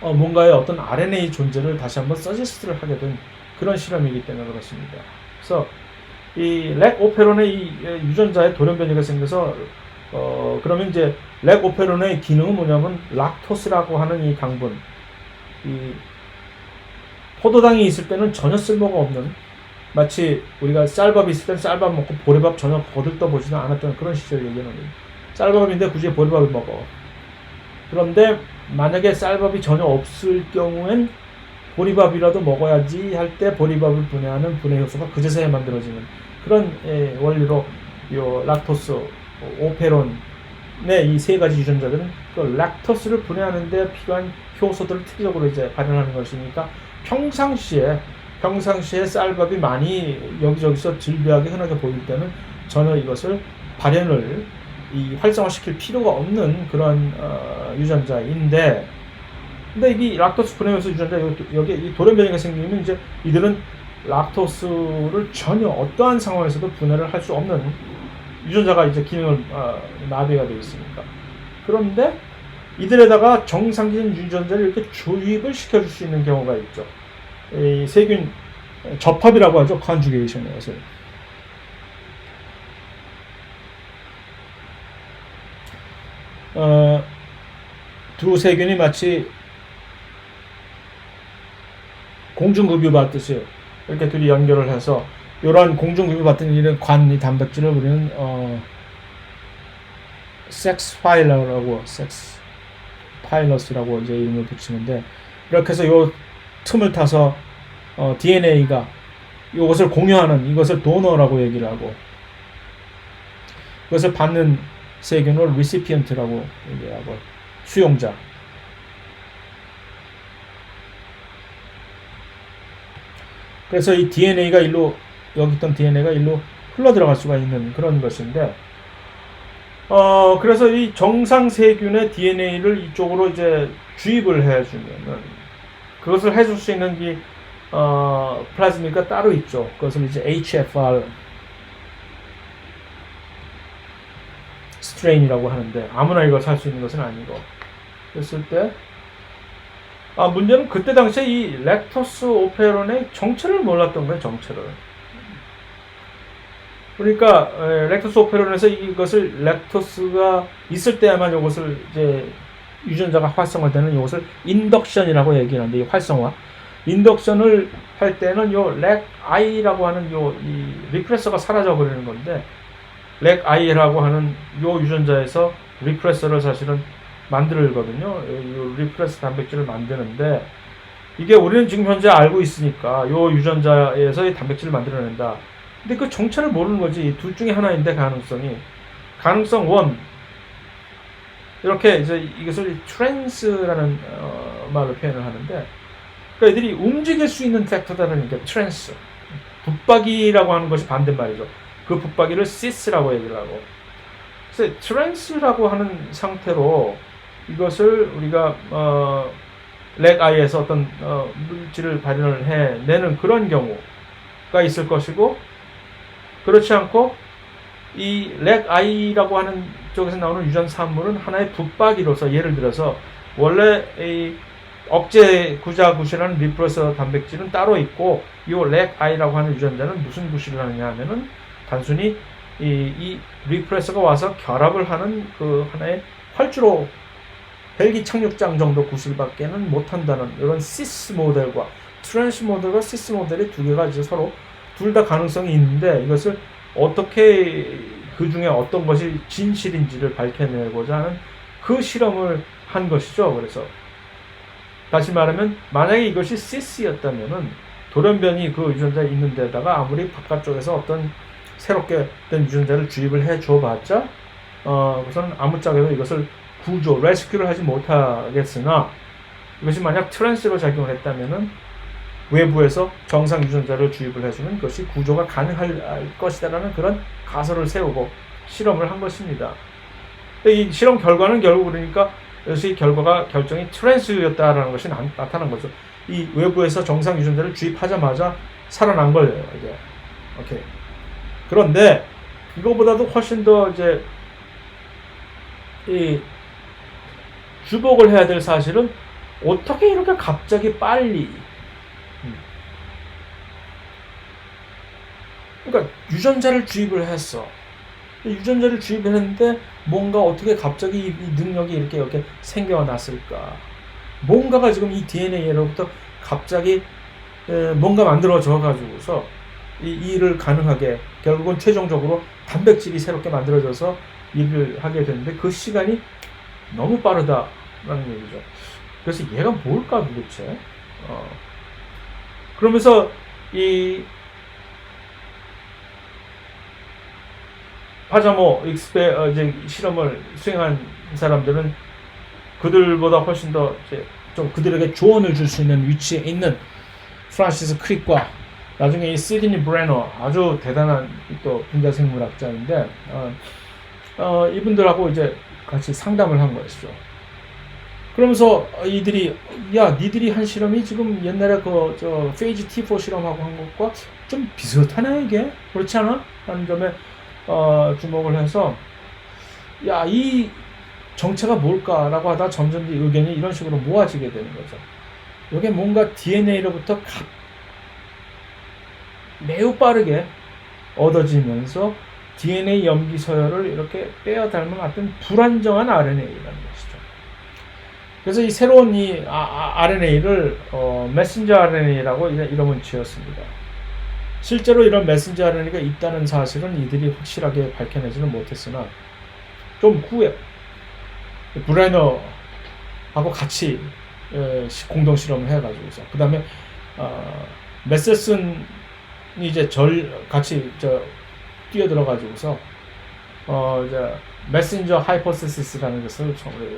뭔가의 어떤 RNA 존재를 다시 한번 서지스트를 하게 된 그런 실험이기 때문에 그렇습니다. 그래서 이 렉오페론의 이 유전자의 돌연변이가 생겨서 그러면 이제 렉오페론의 기능은 뭐냐면 락토스라고 하는 이 당분, 이 포도당이 있을 때는 전혀 쓸모가 없는, 마치 우리가 쌀밥이 있을 때는 쌀밥 먹고 보리밥 전혀 거들떠보지도 않았던 그런 시절 얘기하는 거예요. 쌀밥인데 굳이 보리밥을 먹어. 그런데 만약에 쌀밥이 전혀 없을 경우엔 보리밥이라도 먹어야지 할 때 보리밥을 분해하는 분해 효소가 그제서야 만들어지는 그런 원리로 요 락토스 오페론이 이 세 가지 유전자들은 그 락토스를 분해하는데 필요한 효소들을 특이적으로 이제 발현하는 것이니까 평상시에 쌀밥이 많이 여기저기서 질비하게 흔하게 보일 때는 전혀 이것을 발현을 활성화시킬 필요가 없는 그런 유전자인데, 근데 이 락토스 분해효소 유전자 여기 이 돌연변이가 생기면 이제 이들은 락토스를 전혀 어떠한 상황에서도 분해를 할 수 없는 유전자가 이제 기능을 마비가 되어 있습니다. 그런데 이들에다가 정상적인 유전자를 이렇게 주입을 시켜줄 수 있는 경우가 있죠. 이 세균 접합이라고 하죠. 컨주게이션에서. 두 세균이 마치 공중급유 받듯이 이렇게 둘이 연결을 해서 이러한 공중급유 받는 이런 이 단백질을 우리는 섹스 파일러스라고 이제 이름을 붙이는데, 이렇게 해서 요 틈을 타서 DNA가 이것을 공유하는, 이것을 도너라고 얘기를 하고, 그것을 받는 세균을 리시피언트라고 얘기하고, 수용자. 그래서 이 DNA가 여기 있던 DNA가 일로 흘러 들어갈 수가 있는 그런 것인데, 그래서 이 정상 세균의 DNA를 이쪽으로 이제 주입을 해주면은, 그것을 해줄 수 있는 이 플라즈미가 따로 있죠. 그것을 이제 HFR 스트레인이라고 하는데, 아무나 이걸 할 수 있는 것은 아니고, 그랬을 때 문제는 그때 당시에 이 렉토스 오페론의 정체를 몰랐던 거예요. 정체를. 그러니까 렉토스 오페론에서 이것을 렉토스가 있을 때야만 이것을 이제 유전자가 활성화되는 이것을 인덕션이라고 얘기하는데, 이 활성화. 인덕션을 할 때는 요 렉아이라고 하는 이 리프레서가 사라져 버리는 건데, 렉아이라고 하는 요 유전자에서 리프레서를 사실은 만들거든요. 이 리프레스 단백질을 만드는데, 이게 우리는 지금 현재 알고 있으니까 요 유전자에서 이 단백질을 만들어낸다. 근데 그 정체를 모르는 거지. 둘 중에 하나인데, 가능성 1. 이렇게 이제 이것을 트랜스라는 말로 표현을 하는데, 그러니까 이들이 움직일 수 있는 팩터다라는 게 트랜스. 붙박이라고 하는 것이 반대말이죠. 그 붙박이를 시스라고 얘기를 하고. 그래서 트랜스라고 하는 상태로 이것을 우리가 렉아이에서 어떤 물질을 발현을 해내는 그런 경우가 있을 것이고, 그렇지 않고 이 렉아이라고 하는 쪽에서 나오는 유전 산물은 하나의 붙박이로서, 예를 들어서 원래 이 억제 구자구시라는 리프레서 단백질은 따로 있고, 이 렉아이라고 하는 유전자는 무슨 구실을 하느냐 하면은 단순히 이 리프레서가 와서 결합을 하는 그 하나의 활주로 헬기 착륙장 정도 구실밖에는 못한다는 이런 시스 모델과 트랜스 모델과 시스 모델의 두 개가 이제 서로 둘 다 가능성이 있는데, 이것을 어떻게 그 중에 어떤 것이 진실인지를 밝혀내고자 하는 그 실험을 한 것이죠. 그래서 다시 말하면 만약에 이것이 시스였다면은 돌연변이 그 유전자에 있는 데다가 아무리 바깥쪽에서 어떤 새롭게 된 유전자를 주입을 해줘봤자 우선 아무짝에도 이것을 구조, 레스큐를 하지 못하겠으나, 이것이 만약 트랜스로 작용을 했다면은 외부에서 정상 유전자를 주입을 해주면 그것이 구조가 가능할 것이다라는 그런 가설을 세우고 실험을 한 것입니다. 이 실험 결과는 결국 그러니까 이 결과가 결정이 트랜스였다라는 것이 나타난 거죠. 이 외부에서 정상 유전자를 주입하자마자 살아난 거예요, 이게. 오케이. 그런데 이거보다도 훨씬 더 이제 이 주목을 해야 될 사실은 어떻게 이렇게 갑자기 빨리, 그러니까 유전자를 주입을 했어. 유전자를 주입했는데 뭔가 어떻게 갑자기 이 능력이 이렇게 생겨났을까? 뭔가가 지금 이 DNA로부터 갑자기 뭔가 만들어져 가지고서 이 일을 가능하게, 결국은 최종적으로 단백질이 새롭게 만들어져서 일을 하게 되는데, 그 시간이 너무 빠르다라는 얘기죠. 그래서 얘가 뭘까 도대체? 그러면서 파자모 이제 실험을 수행한 사람들은 그들보다 훨씬 더 이제 좀 그들에게 조언을 줄 수 있는 위치에 있는 프란시스 크릭과 나중에 이 시드니 브레너, 아주 대단한 또 분자생물학자인데 이분들하고 이제 같이 상담을 한 것이죠. 그러면서 이들이 니들이 한 실험이 지금 옛날에 페이지 T4 실험하고 한 것과 좀 비슷하네 이게, 그렇지 않아? 하는 점에 주목을 해서 이 정체가 뭘까라고 하다 점점 이 의견이 이런 식으로 모아지게 되는 거죠. 이게 뭔가 DNA로부터 매우 빠르게 얻어지면서 DNA 염기 서열을 이렇게 빼어 닮은 어떤 불안정한 RNA라는 것이죠. 그래서 이 새로운 이 RNA를 메신저 RNA라고 이름을 지었습니다. 실제로 이런 메신저 RNA가 있다는 사실은 이들이 확실하게 밝혀내지는 못했으나 좀 후에 브레너하고 같이 공동 실험을 해가지고서 그 다음에 메셀슨이 이제 같이 뛰어들어가지고서 이제 메신저 하이포테시스라는 것을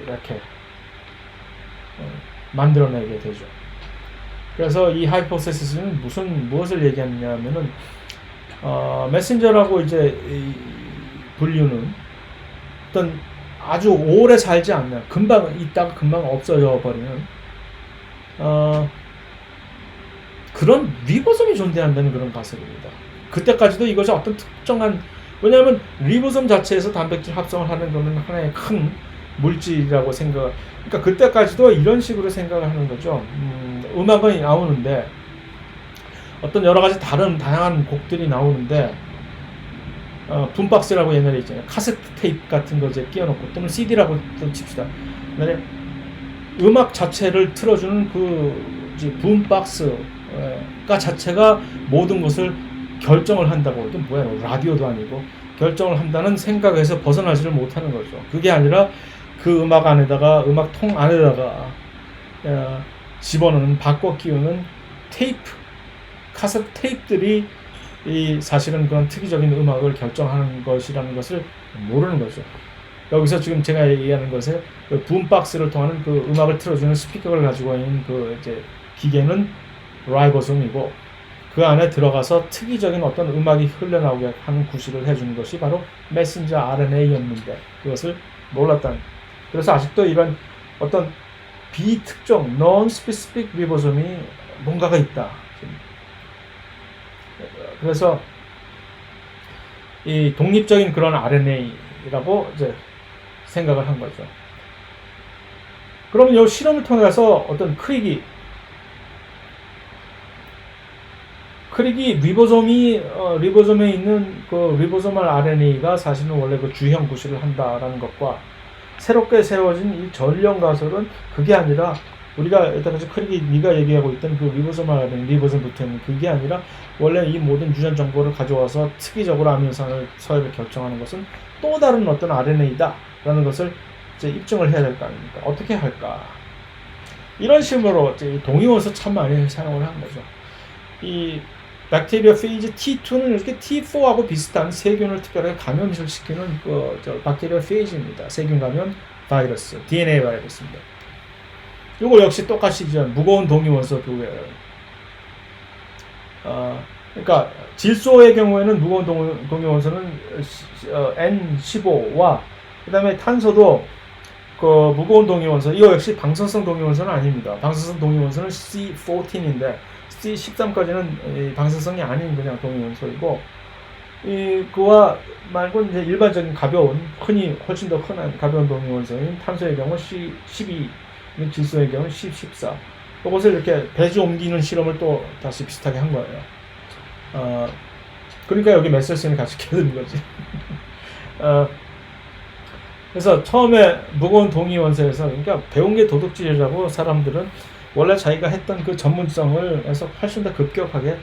이렇게 만들어내게 되죠. 그래서 이 하이포테시스는 무엇을 얘기하느냐면은 메신저라고 이제 분류는 어떤 아주 오래 살지 않는, 금방 있다가 금방 없어져 버리는 그런 리보솜이 존재한다는 그런 가설입니다. 그때까지도 이것이 어떤 특정한, 왜냐하면 리보솜 자체에서 단백질 합성을 하는 것은 하나의 큰 물질이라고 그러니까 그때까지도 이런 식으로 생각을 하는 거죠. 음악이 나오는데 어떤 여러 가지 다양한 곡들이 나오는데 붐박스라고 옛날에 있잖아요. 카세트 테이프 같은 거 이제 끼워놓고, 또는 CD라고 또 칩시다. 음악 자체를 틀어주는 붐박스가 자체가 모든 것을 결정을 한다고. 이게 뭐야, 라디오도 아니고 결정을 한다는 생각에서 벗어나지를 못하는 거죠. 그게 아니라 그 음악통 안에다가 집어넣는, 바꿔 끼우는 카세트 테이프들이 사실은 그런 특이적인 음악을 결정하는 것이라는 것을 모르는 거죠. 여기서 지금 제가 얘기하는 것은 붐박스를 통하는 그 음악을 틀어주는 스피커를 가지고 있는 이제 기계는 라이보솜이고, 그 안에 들어가서 특이적인 어떤 음악이 흘러나오게 하는 구실을 해주는 것이 바로 메신저 RNA였는데 그것을 몰랐다는. 그래서 아직도 이런 어떤 비특정 non-specific 리보솜이 뭔가가 있다. 그래서 이 독립적인 그런 RNA라고 이제 생각을 한 거죠. 그러면 이 실험을 통해서 어떤 크릭이 리보솜에 있는 그 리보소말 RNA가 사실은 원래 그 주형 구실을 한다라는 것과 새롭게 세워진 이 전령 가설은 그게 아니라 우리가 여태까지 크릭이 네가 얘기하고 있던 그 리보소말 RNA, 리보솜 붙어 있는 그게 아니라 원래 이 모든 유전 정보를 가져와서 특이적으로 아미노산을 서열을 결정하는 것은 또 다른 어떤 RNA다라는 것을 이제 입증을 해야 될 거 아닙니까? 어떻게 할까? 이런 식으로 이제 동위원소 참 많이 사용을 한 거죠. 이 박테리아 페이지 T2는 이렇게 T4하고 비슷한 세균을 특별하게 감염을 시키는 박테리아 페이지입니다. 세균 감염 바이러스, DNA 바이러스입니다. 이거 역시 똑같이 이제 무거운 동위원소 두 개예요. 그러니까 질소의 경우에는 무거운 동위원소는 N15와 그다음에 탄소도 그 무거운 동위원소, 이거 역시 방사성 동위원소는 아닙니다. 방사성 동위원소는 C14인데 C13까지는 방사성이 아닌 그냥 동위원소이고, 그와 말고 이제 일반적인 가벼운, 훨씬 더 흔한 가벼운 동위원소인 탄소의 경우 C12, 질소의 경우 C14. 이것을 이렇게 배지 옮기는 실험을 또 다시 비슷하게 한 거예요. 그러니까 여기 메셀슨이 같이 껴드는 거지. 그래서 처음에 무거운 동위원소에서, 그러니까 배운 게 도둑질이라고 사람들은 원래 자기가 했던 그 전문성을 해서 훨씬 더 급격하게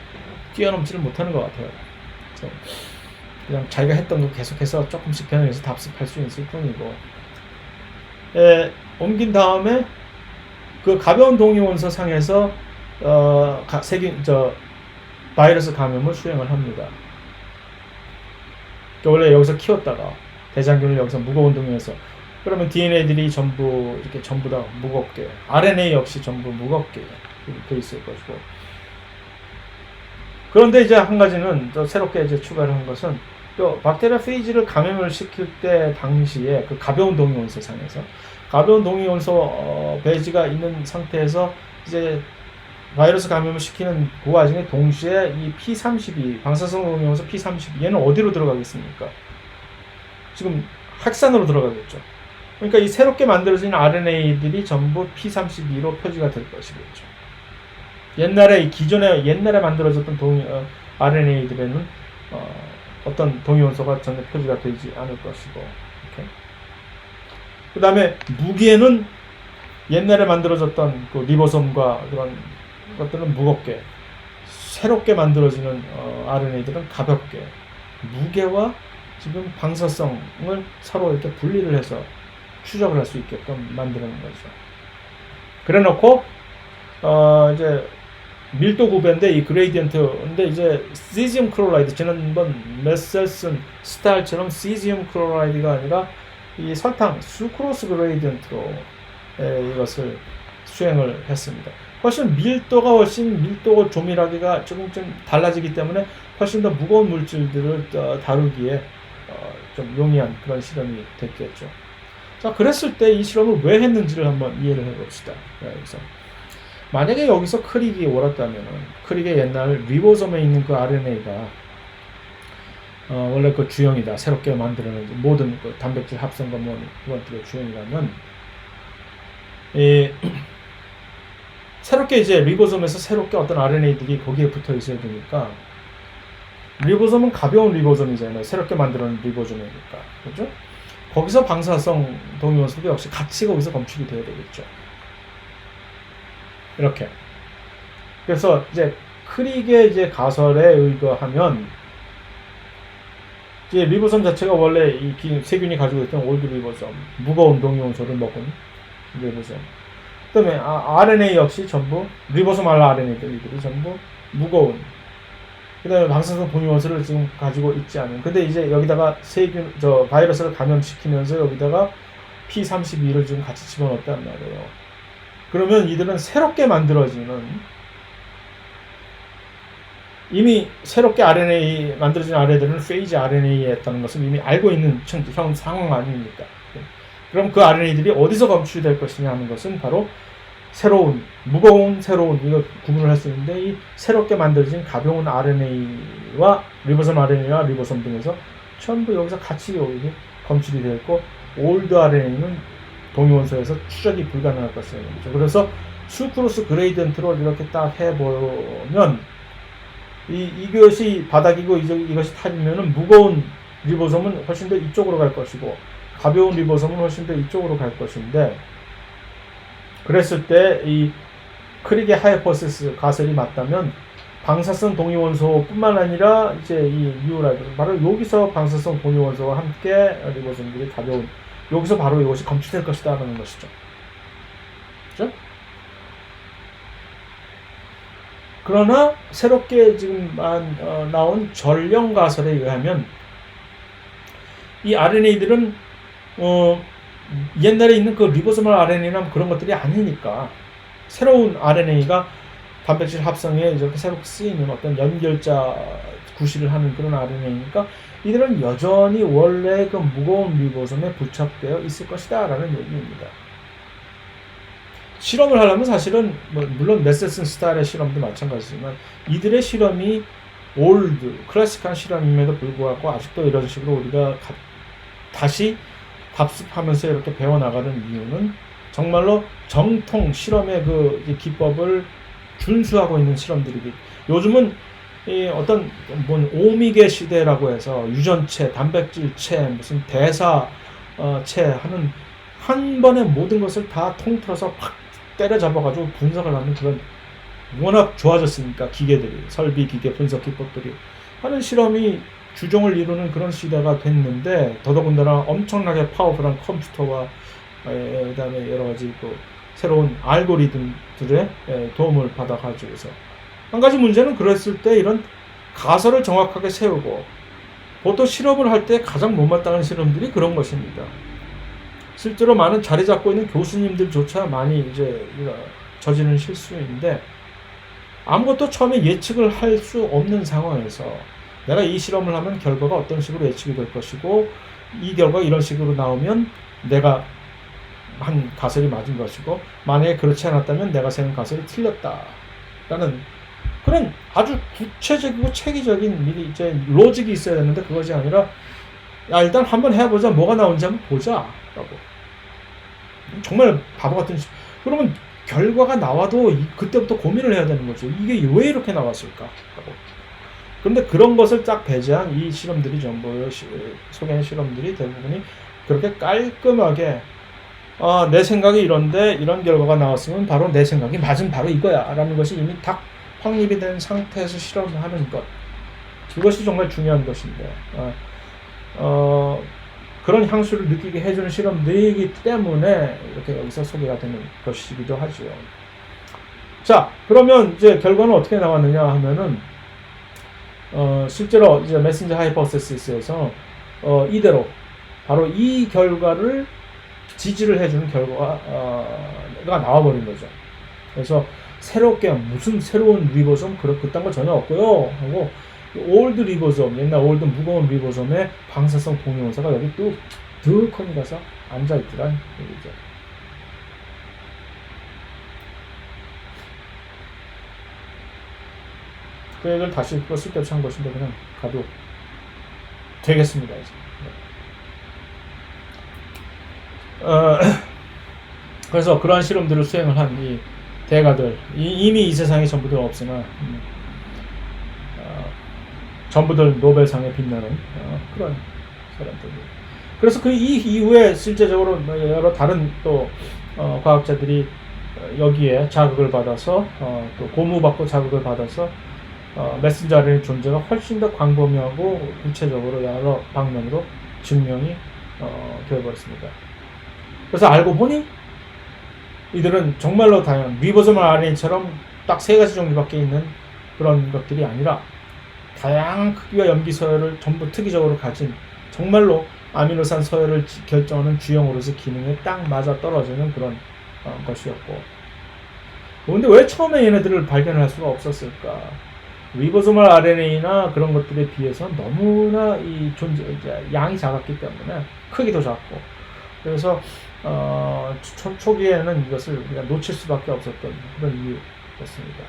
뛰어넘지를 못하는 것 같아요. 그냥 자기가 했던 거 계속해서 조금씩 변형해서 답습할 수 있을 뿐이고, 옮긴 다음에 그 가벼운 동위원소 상에서 바이러스 감염을 수행을 합니다. 원래 여기서 키웠다가 대장균을 여기서 무거운 동위원소, 그러면 DNA들이 전부 이렇게 전부 다 무겁게, RNA 역시 전부 무겁게 이렇게 돼 있을 것이고. 그런데 이제 한 가지는 또 새롭게 이제 추가를 한 것은, 또 박테리아 페이지를 감염을 시킬 때 당시에 그 가벼운 동위원소 상에서 가벼운 동위원소 배지가 있는 상태에서 이제 바이러스 감염을 시키는 그 와중에 동시에 이 P32 방사성 동위원소 P32 얘는 어디로 들어가겠습니까? 지금 핵산으로 들어가겠죠. 그러니까 이 새롭게 만들어진 RNA들이 전부 P32로 표지가 될 것이겠죠. 옛날에 만들어졌던 RNA들에는 어떤 동위원소가 전혀 표지가 되지 않을 것이고, 그 다음에 무기에는 옛날에 만들어졌던 그 리보솜과 그런 것들은 무겁게, 새롭게 만들어지는 RNA들은 가볍게, 무게와 지금 방사성을 서로 이렇게 분리를 해서 추적을 할 수 있게끔 만드는 거죠. 그래 놓고 이제 밀도 구배인데 이 그레이디언트인데 이제 시지움 클로라이드, 지난번 메셀슨 스타일처럼 시지움 클로라이드가 아니라 이 설탕 수크로스 그레이디언트로 이것을 수행을 했습니다. 밀도가 조밀하기가 조금 좀 달라지기 때문에 훨씬 더 무거운 물질들을 다루기에 좀 용이한 그런 실험이 됐겠죠. 자, 그랬을 때 이 실험을 왜 했는지를 한번 이해를 해봅시다. 그래서 만약에 여기서 크릭이 옳았다면은, 크릭의 옛날 리보솜에 있는 그 RNA가 원래 그 주형이다, 새롭게 만들어낸 모든 그 단백질 합성과 뭐 그것들의 주형이라면, 새롭게 이제 리보솜에서 새롭게 어떤 RNA들이 거기에 붙어 있어야 되니까, 리보솜은 가벼운 리보솜이잖아요. 새롭게 만들어낸 리보솜이니까, 그렇죠? 거기서 방사성 동위원소도 역시 같이 거기서 검출이 돼야 되겠죠. 이렇게. 그래서 이제 크릭의 이제 가설에 의거하면, 이제 리보솜 자체가 원래 이 세균이 가지고 있던 올드 리보솜, 무거운 동위원소를 먹은 리보솜. 그다음에 RNA 역시 전부 리보솜 RNA들이 전부 무거운. 그다음에 방사성 동위원소를 지금 가지고 있지 않은. 근데 이제 여기다가 바이러스를 감염시키면서 여기다가 P32를 지금 같이 집어넣었단 말이에요. 그러면 이들은 새롭게 만들어지는, 이미 새롭게 만들어진 RNA들은 페이지 RNA였다는 것을 이미 알고 있는 상황 아닙니까? 그럼 그 RNA들이 어디서 검출이 될 것이냐 하는 것은 바로 무거운 새로운, 이거 구분을 할 수 있는데, 이 새롭게 만들어진 가벼운 RNA와 리보솜 RNA와 리보솜 등에서 전부 여기서 같이 여기 검출이 되어 있고, 올드 RNA는 동위원소에서 추적이 불가능할 것이라는 거죠. 그래서 수크로스 그레이디언트로 이렇게 딱 해보면, 이것이 바닥이고 이것이 탑이면은 무거운 리보솜은 훨씬 더 이쪽으로 갈 것이고, 가벼운 리보솜은 훨씬 더 이쪽으로 갈 것인데, 그랬을 때 이 크릭의 하이포테시스 가설이 맞다면, 방사성 동위원소뿐만 아니라 이제 이 뉴라이브, 바로 여기서 방사성 동위원소와 함께 리보솜들이 가벼운, 여기서 바로 이것이 검출될 것이다라는 것이죠. 그렇죠? 그러나 새롭게 지금 나온 전령 가설에 의하면, 이 RNA들은 옛날에 있는 그 리보소멀 RNA나 그런 것들이 아니니까, 새로운 RNA가 단백질 합성에 이렇게 새롭게 쓰이는 어떤 연결자 구실을 하는 그런 RNA니까, 이들은 여전히 원래 그 무거운 리보솜에 부착되어 있을 것이다 라는 얘기입니다. 실험을 하려면 사실은 물론 메셀슨 스타일의 실험도 마찬가지지만, 이들의 실험이 올드 클래식한 실험임에도 불구하고 아직도 이런 식으로 우리가 다시 답습하면서 이렇게 배워나가는 이유는, 정말로 정통 실험의 그 기법을 준수하고 있는 실험들이기. 요즘은 어떤 오미계 시대라고 해서 유전체, 단백질체, 무슨 대사체 하는 한 번에 모든 것을 다 통틀어서 확 때려잡아가지고 분석을 하는, 그런 워낙 좋아졌으니까 기계들이, 설비, 기계, 분석 기법들이 하는 실험이 주종을 이루는 그런 시대가 됐는데, 더더군다나 엄청나게 파워풀한 컴퓨터와 그다음에 여러 가지 그 새로운 알고리즘들의 도움을 받아가지고서, 한 가지 문제는, 그랬을 때 이런 가설을 정확하게 세우고 보통 실험을 할 때 가장 못마땅한 실험들이 그런 것입니다. 실제로 많은 자리 잡고 있는 교수님들조차 많이 이제 저지른 실수인데, 아무것도 처음에 예측을 할 수 없는 상황에서 내가 이 실험을 하면 결과가 어떤 식으로 예측이 될 것이고, 이 결과가 이런 식으로 나오면 내가 한 가설이 맞은 것이고, 만약에 그렇지 않았다면 내가 세운 가설이 틀렸다라는 그런 아주 구체적이고 체계적인 미리 이제 로직이 있어야 되는데, 그것이 아니라 야 일단 한번 해보자, 뭐가 나오는지 한번 보자라고. 정말 바보 같은 그러면 결과가 나와도 그때부터 고민을 해야 되는 거죠. 이게 왜 이렇게 나왔을까 하고. 그런데 그런 것을 딱 배제한 이 실험들이 전부 소개한 실험들이 대부분이 그렇게 깔끔하게 내 생각이 이런데 이런 결과가 나왔으면 바로 내 생각이 맞은 바로 이거야 라는 것이 이미 딱 확립이 된 상태에서 실험하는 것, 이것이 정말 중요한 것인데 그런 향수를 느끼게 해주는 실험들이기 때문에 이렇게 여기서 소개가 되는 것이기도 하죠. 자, 그러면 이제 결과는 어떻게 나왔느냐 하면은 실제로 이제 메신저 하이포테시스에서 이대로 바로 이 결과를 지지를 해주는 결과가 나와버린 거죠. 그래서 새롭게 무슨 새로운 리보솜 그딴 거 전혀 없고요 하고, 올드 리보솜, 옛날 올드 무거운 리보솜의 방사성 동위원소가 여기 또 득하니 가서 앉아있더란 얘기죠. 그 얘기를 다시 쓸데없이 한 것인데 그냥 가도 되겠습니다. 이제. 그래서 그러한 실험들을 수행을 한 이 대가들, 이미 이 세상에 전부들 없으나 전부들 노벨상에 빛나는 그런 사람들. 그래서 그 이후에 실제적으로 여러 다른 또 과학자들이 여기에 자극을 받아서 또 고무받고 자극을 받아서 메신저 RNA 존재가 훨씬 더 광범위하고 구체적으로 여러 방면으로 증명이 되어버렸습니다. 그래서 알고 보니 이들은 정말로 다양한 리보소멀 RNA처럼 딱 3가지 종류밖에 있는 그런 것들이 아니라 다양한 크기와 염기 서열을 전부 특이적으로 가진 정말로 아미노산 서열을 결정하는 주형으로서 기능에 딱 맞아 떨어지는 그런 것이었고, 그런데 왜 처음에 얘네들을 발견할 수가 없었을까? 리보소멀 RNA나 그런 것들에 비해서 너무나 이 양이 작았기 때문에, 크기도 작고, 그래서 초기에는 이것을 우리가 놓칠 수밖에 없었던 그런 이유였습니다.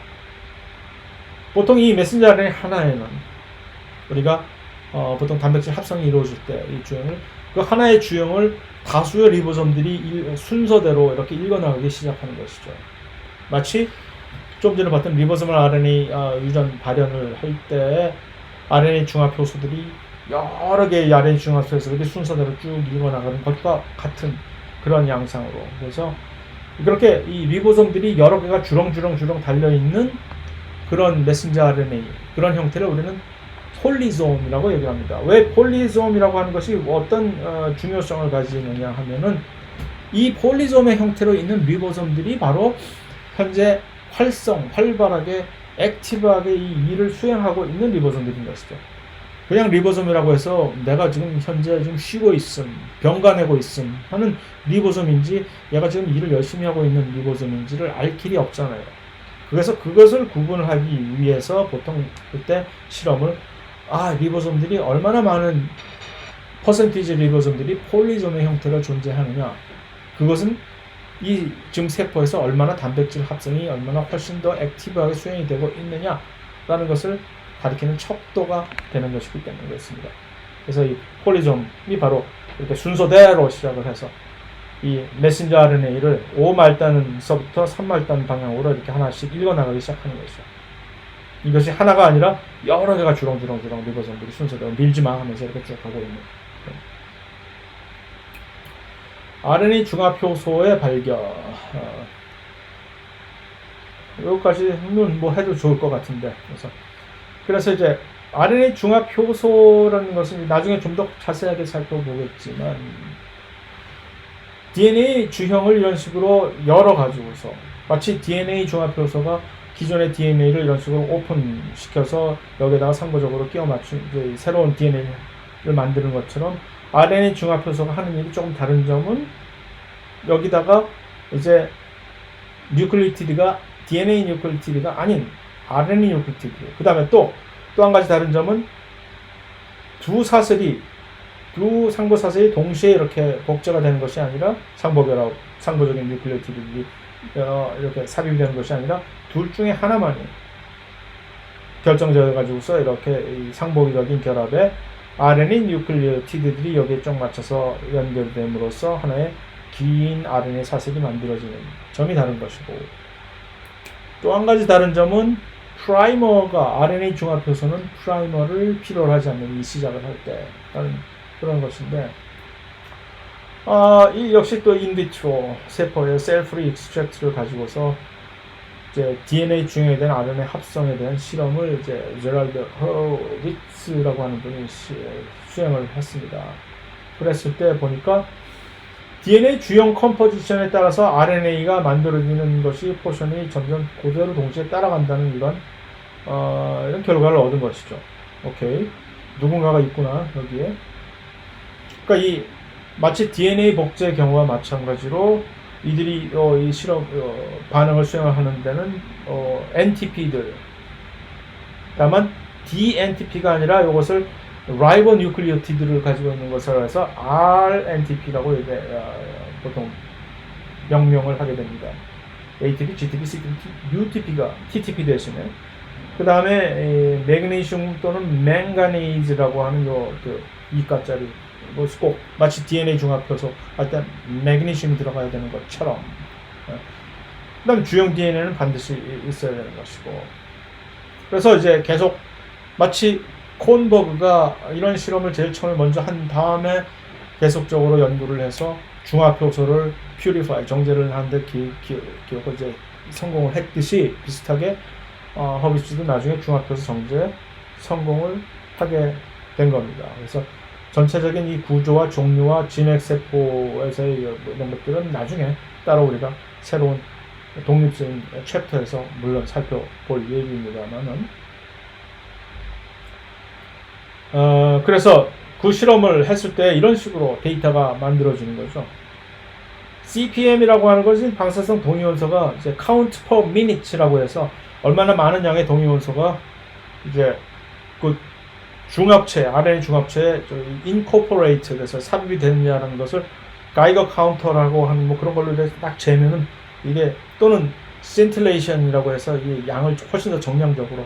보통 이 메신저 RNA 하나에는 우리가 보통 단백질 합성이 이루어질 때 이 주형을, 그 하나의 주형을 다수의 리보솜들이 순서대로 이렇게 읽어나가기 시작하는 것이죠. 마치 좀 전에 봤던 리보소멀 RNA 유전 발현을 할 때 RNA 중합 효소들이 여러 개의 RNA 중합 효소들이 순서대로 쭉 읽어나가는 것과 같은 그런 양상으로. 그래서 그렇게 이 리보솜들이 여러 개가 주렁주렁 달려있는 그런 메신저 RNA, 그런 형태를 우리는 폴리솜이라고 얘기합니다. 왜 폴리솜이라고 하는 것이 어떤 중요성을 가지느냐 하면은, 이 폴리솜의 형태로 있는 리보솜들이 바로 현재 활발하게 액티브하게 이 일을 수행하고 있는 리보솜들인 것이죠. 그냥 리보솜이라고 해서 내가 지금 현재 좀 쉬고 있음, 병가내고 있음 하는 리보솜인지, 얘가 지금 일을 열심히 하고 있는 리보솜인지를 알 길이 없잖아요. 그래서 그것을 구분을 하기 위해서 보통 그때 실험을, 리보솜들이 얼마나 많은 퍼센티지 리보솜들이 폴리솜의 형태로 존재하느냐, 그것은 이 지금 세포에서 얼마나 단백질 합성이 얼마나 훨씬 더 액티브하게 수행이 되고 있느냐라는 것을 가리키는 척도가 되는 것이기 때문에 그렇습니다. 그래서 이 폴리솜이 바로 이렇게 순서대로 시작을 해서 이 메신저 RNA를 5말단서부터 3말단 방향으로 이렇게 하나씩 읽어나가기 시작하는 것이죠. 이것이 하나가 아니라 여러 개가 주렁주렁 리보솜들이 순서대로 밀지마 하면서 이렇게 쭉 가고 있는 RNA 중합 효소의 발견. 여기까지는 뭐 해도 좋을 것 같은데. 그래서 이제 RNA 중합 효소라는 것은 나중에 좀 더 자세하게 살펴보겠지만, DNA 주형을 이런 식으로 열어 가지고서, 마치 DNA 중합 효소가 기존의 DNA를 이런 식으로 오픈시켜서 여기다가 상부적으로 끼워 맞춘 새로운 DNA 만드는 것처럼 RNA 중합 효소가 하는 일이 조금 다른 점은 여기다가 이제 뉴클리오티드가 DNA 뉴클리오티드가 아닌 RNA 뉴클리오티드. 그 다음에 또 한 가지 다른 점은 두 상부 사슬이 동시에 이렇게 복제가 되는 것이 아니라 상부적인 뉴클리오티드들이 이렇게 삽입이 되는 것이 아니라 둘 중에 하나만이 결정되어 가지고서 이렇게 상복적인 결합에 RNA 뉴클리오티드들이 여기에 쭉 맞춰서 연결됨으로써 하나의 긴 RNA 사슬이 만들어지는 점이 다른 것이고, 또 한 가지 다른 점은 프라이머가 RNA 중합 효소는 프라이머를 필요로 하지 않는 이 시작을 할 때 그런 것인데, 이 역시 또 인비트로 세포의 셀프리 익스트랙트를 가지고서 이제 DNA 중에 대한 RNA 합성에 대한 실험을 이제 제랄드 허로비츠라고 하는 분이 수행을 했습니다. 그랬을 때 보니까 DNA 주형 컴포지션에 따라서 RNA가 만들어지는 것이 포션이 점점 그대로 동시에 따라간다는 이런 결과를 얻은 것이죠. 오케이. 누군가가 있구나, 여기에. 그러니까 마치 DNA 복제 경우와 마찬가지로 이들이 이 실험 반응을 수행하는 데는 NTP들, 다만 DNTP가 아니라 이것을 라이보 뉴클리오티드를 가지고 있는 것을 해서 RNTP라고 이제 보통 명명을 하게 됩니다. ATP, GTP, CTP, UTP가 TTP 대신에. 그 다음에 매그네슘 또는 맹가네이즈라고 하는 이가짜리 꼭 마치 DNA 중합효소 할 때 매그네슘이 들어가야 되는 것처럼. 그 다음에 주형 DNA는 반드시 있어야 되는 것이고. 그래서 이제 계속 마치 콘버그가 이런 실험을 제일 처음에 먼저 한 다음에 계속적으로 연구를 해서 중합효소를 정제를 하는데 이제 성공을 했듯이 비슷하게 허비츠도 나중에 중합효소 정제 성공을 하게 된 겁니다. 그래서 전체적인 이 구조와 종류와 진핵세포에서의 이런 것들은 나중에 따로 우리가 새로운 독립적인 챕터에서 물론 살펴볼 예정입니다만은, 그래서 그 실험을 했을 때 이런 식으로 데이터가 만들어지는 거죠. CPM이라고 하는 것이 방사성 동위원소가 이제 count per minute라고 해서 얼마나 많은 양의 동위원소가 이제 그 중합체, RNA 중합체에 incorporate 돼서 삽입이 되느냐라는 것을 가이거 카운터라고 하는 그런 걸로 딱 재면은 이게, 또는 scintillation이라고 해서 이 양을 훨씬 더 정량적으로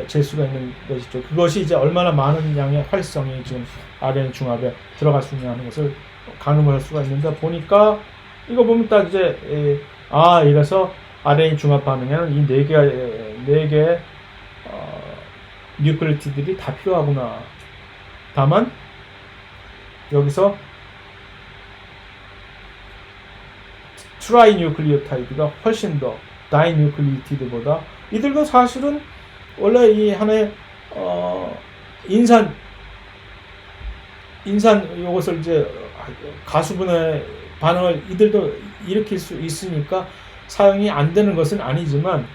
잴 수가 있는 것이죠. 그것이 이제 얼마나 많은 양의 활성이 지금 RNA 중합에 들어갈 수 있냐는 것을 가늠을 할 수가 있는데, 보니까 이거 보면 딱 이제 이래서 RNA 중합 반응에는 이 네 개의 뉴클리오티드들이 다 필요하구나. 다만 여기서 트라이뉴클리오타이드가 훨씬 더 다이뉴클리오티드보다, 이들도 사실은 원래 이 하나의 인산 이것을 이제 가수분해 반응을 이들도 일으킬 수 있으니까 사용이 안 되는 것은 아니지만,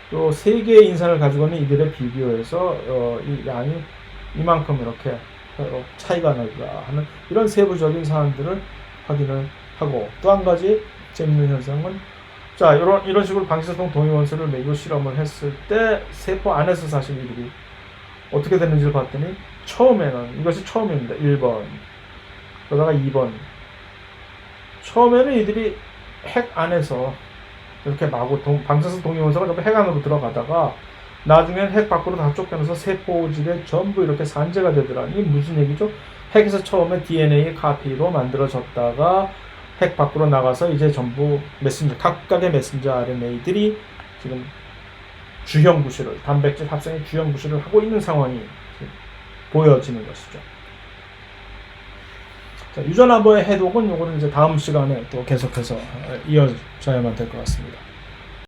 또 세 개의 인산을 가지고 있는 이들에 비교해서 이 양이 이만큼 이렇게 차이가 나다 하는 이런 세부적인 사안들을 확인을 하고, 또 한 가지 재밌는 현상은, 자, 이런 식으로 방사성 동위원소를 매고 실험을 했을 때 세포 안에서 사실 이들이 어떻게 되는지를 봤더니, 처음에는 이것이 처음입니다. 1번, 그러다가 2번. 처음에는 이들이 핵 안에서 이렇게 마구 방사성 동위원소가 전부 핵 안으로 들어가다가 나중에는 핵 밖으로 다 쫓겨나서 세포질에 전부 이렇게 산재가 되더라. 이게 무슨 얘기죠? 핵에서 처음에 DNA 카피로 만들어졌다가 핵 밖으로 나가서 이제 전부 각각의 메신저 RNA들이 지금 주형 구실을, 단백질 합성의 주형 구실을 하고 있는 상황이 보여지는 것이죠. 자, 유전암의 해독은 요거는 이제 다음 시간에 또 계속해서 이어져야만 될 것 같습니다.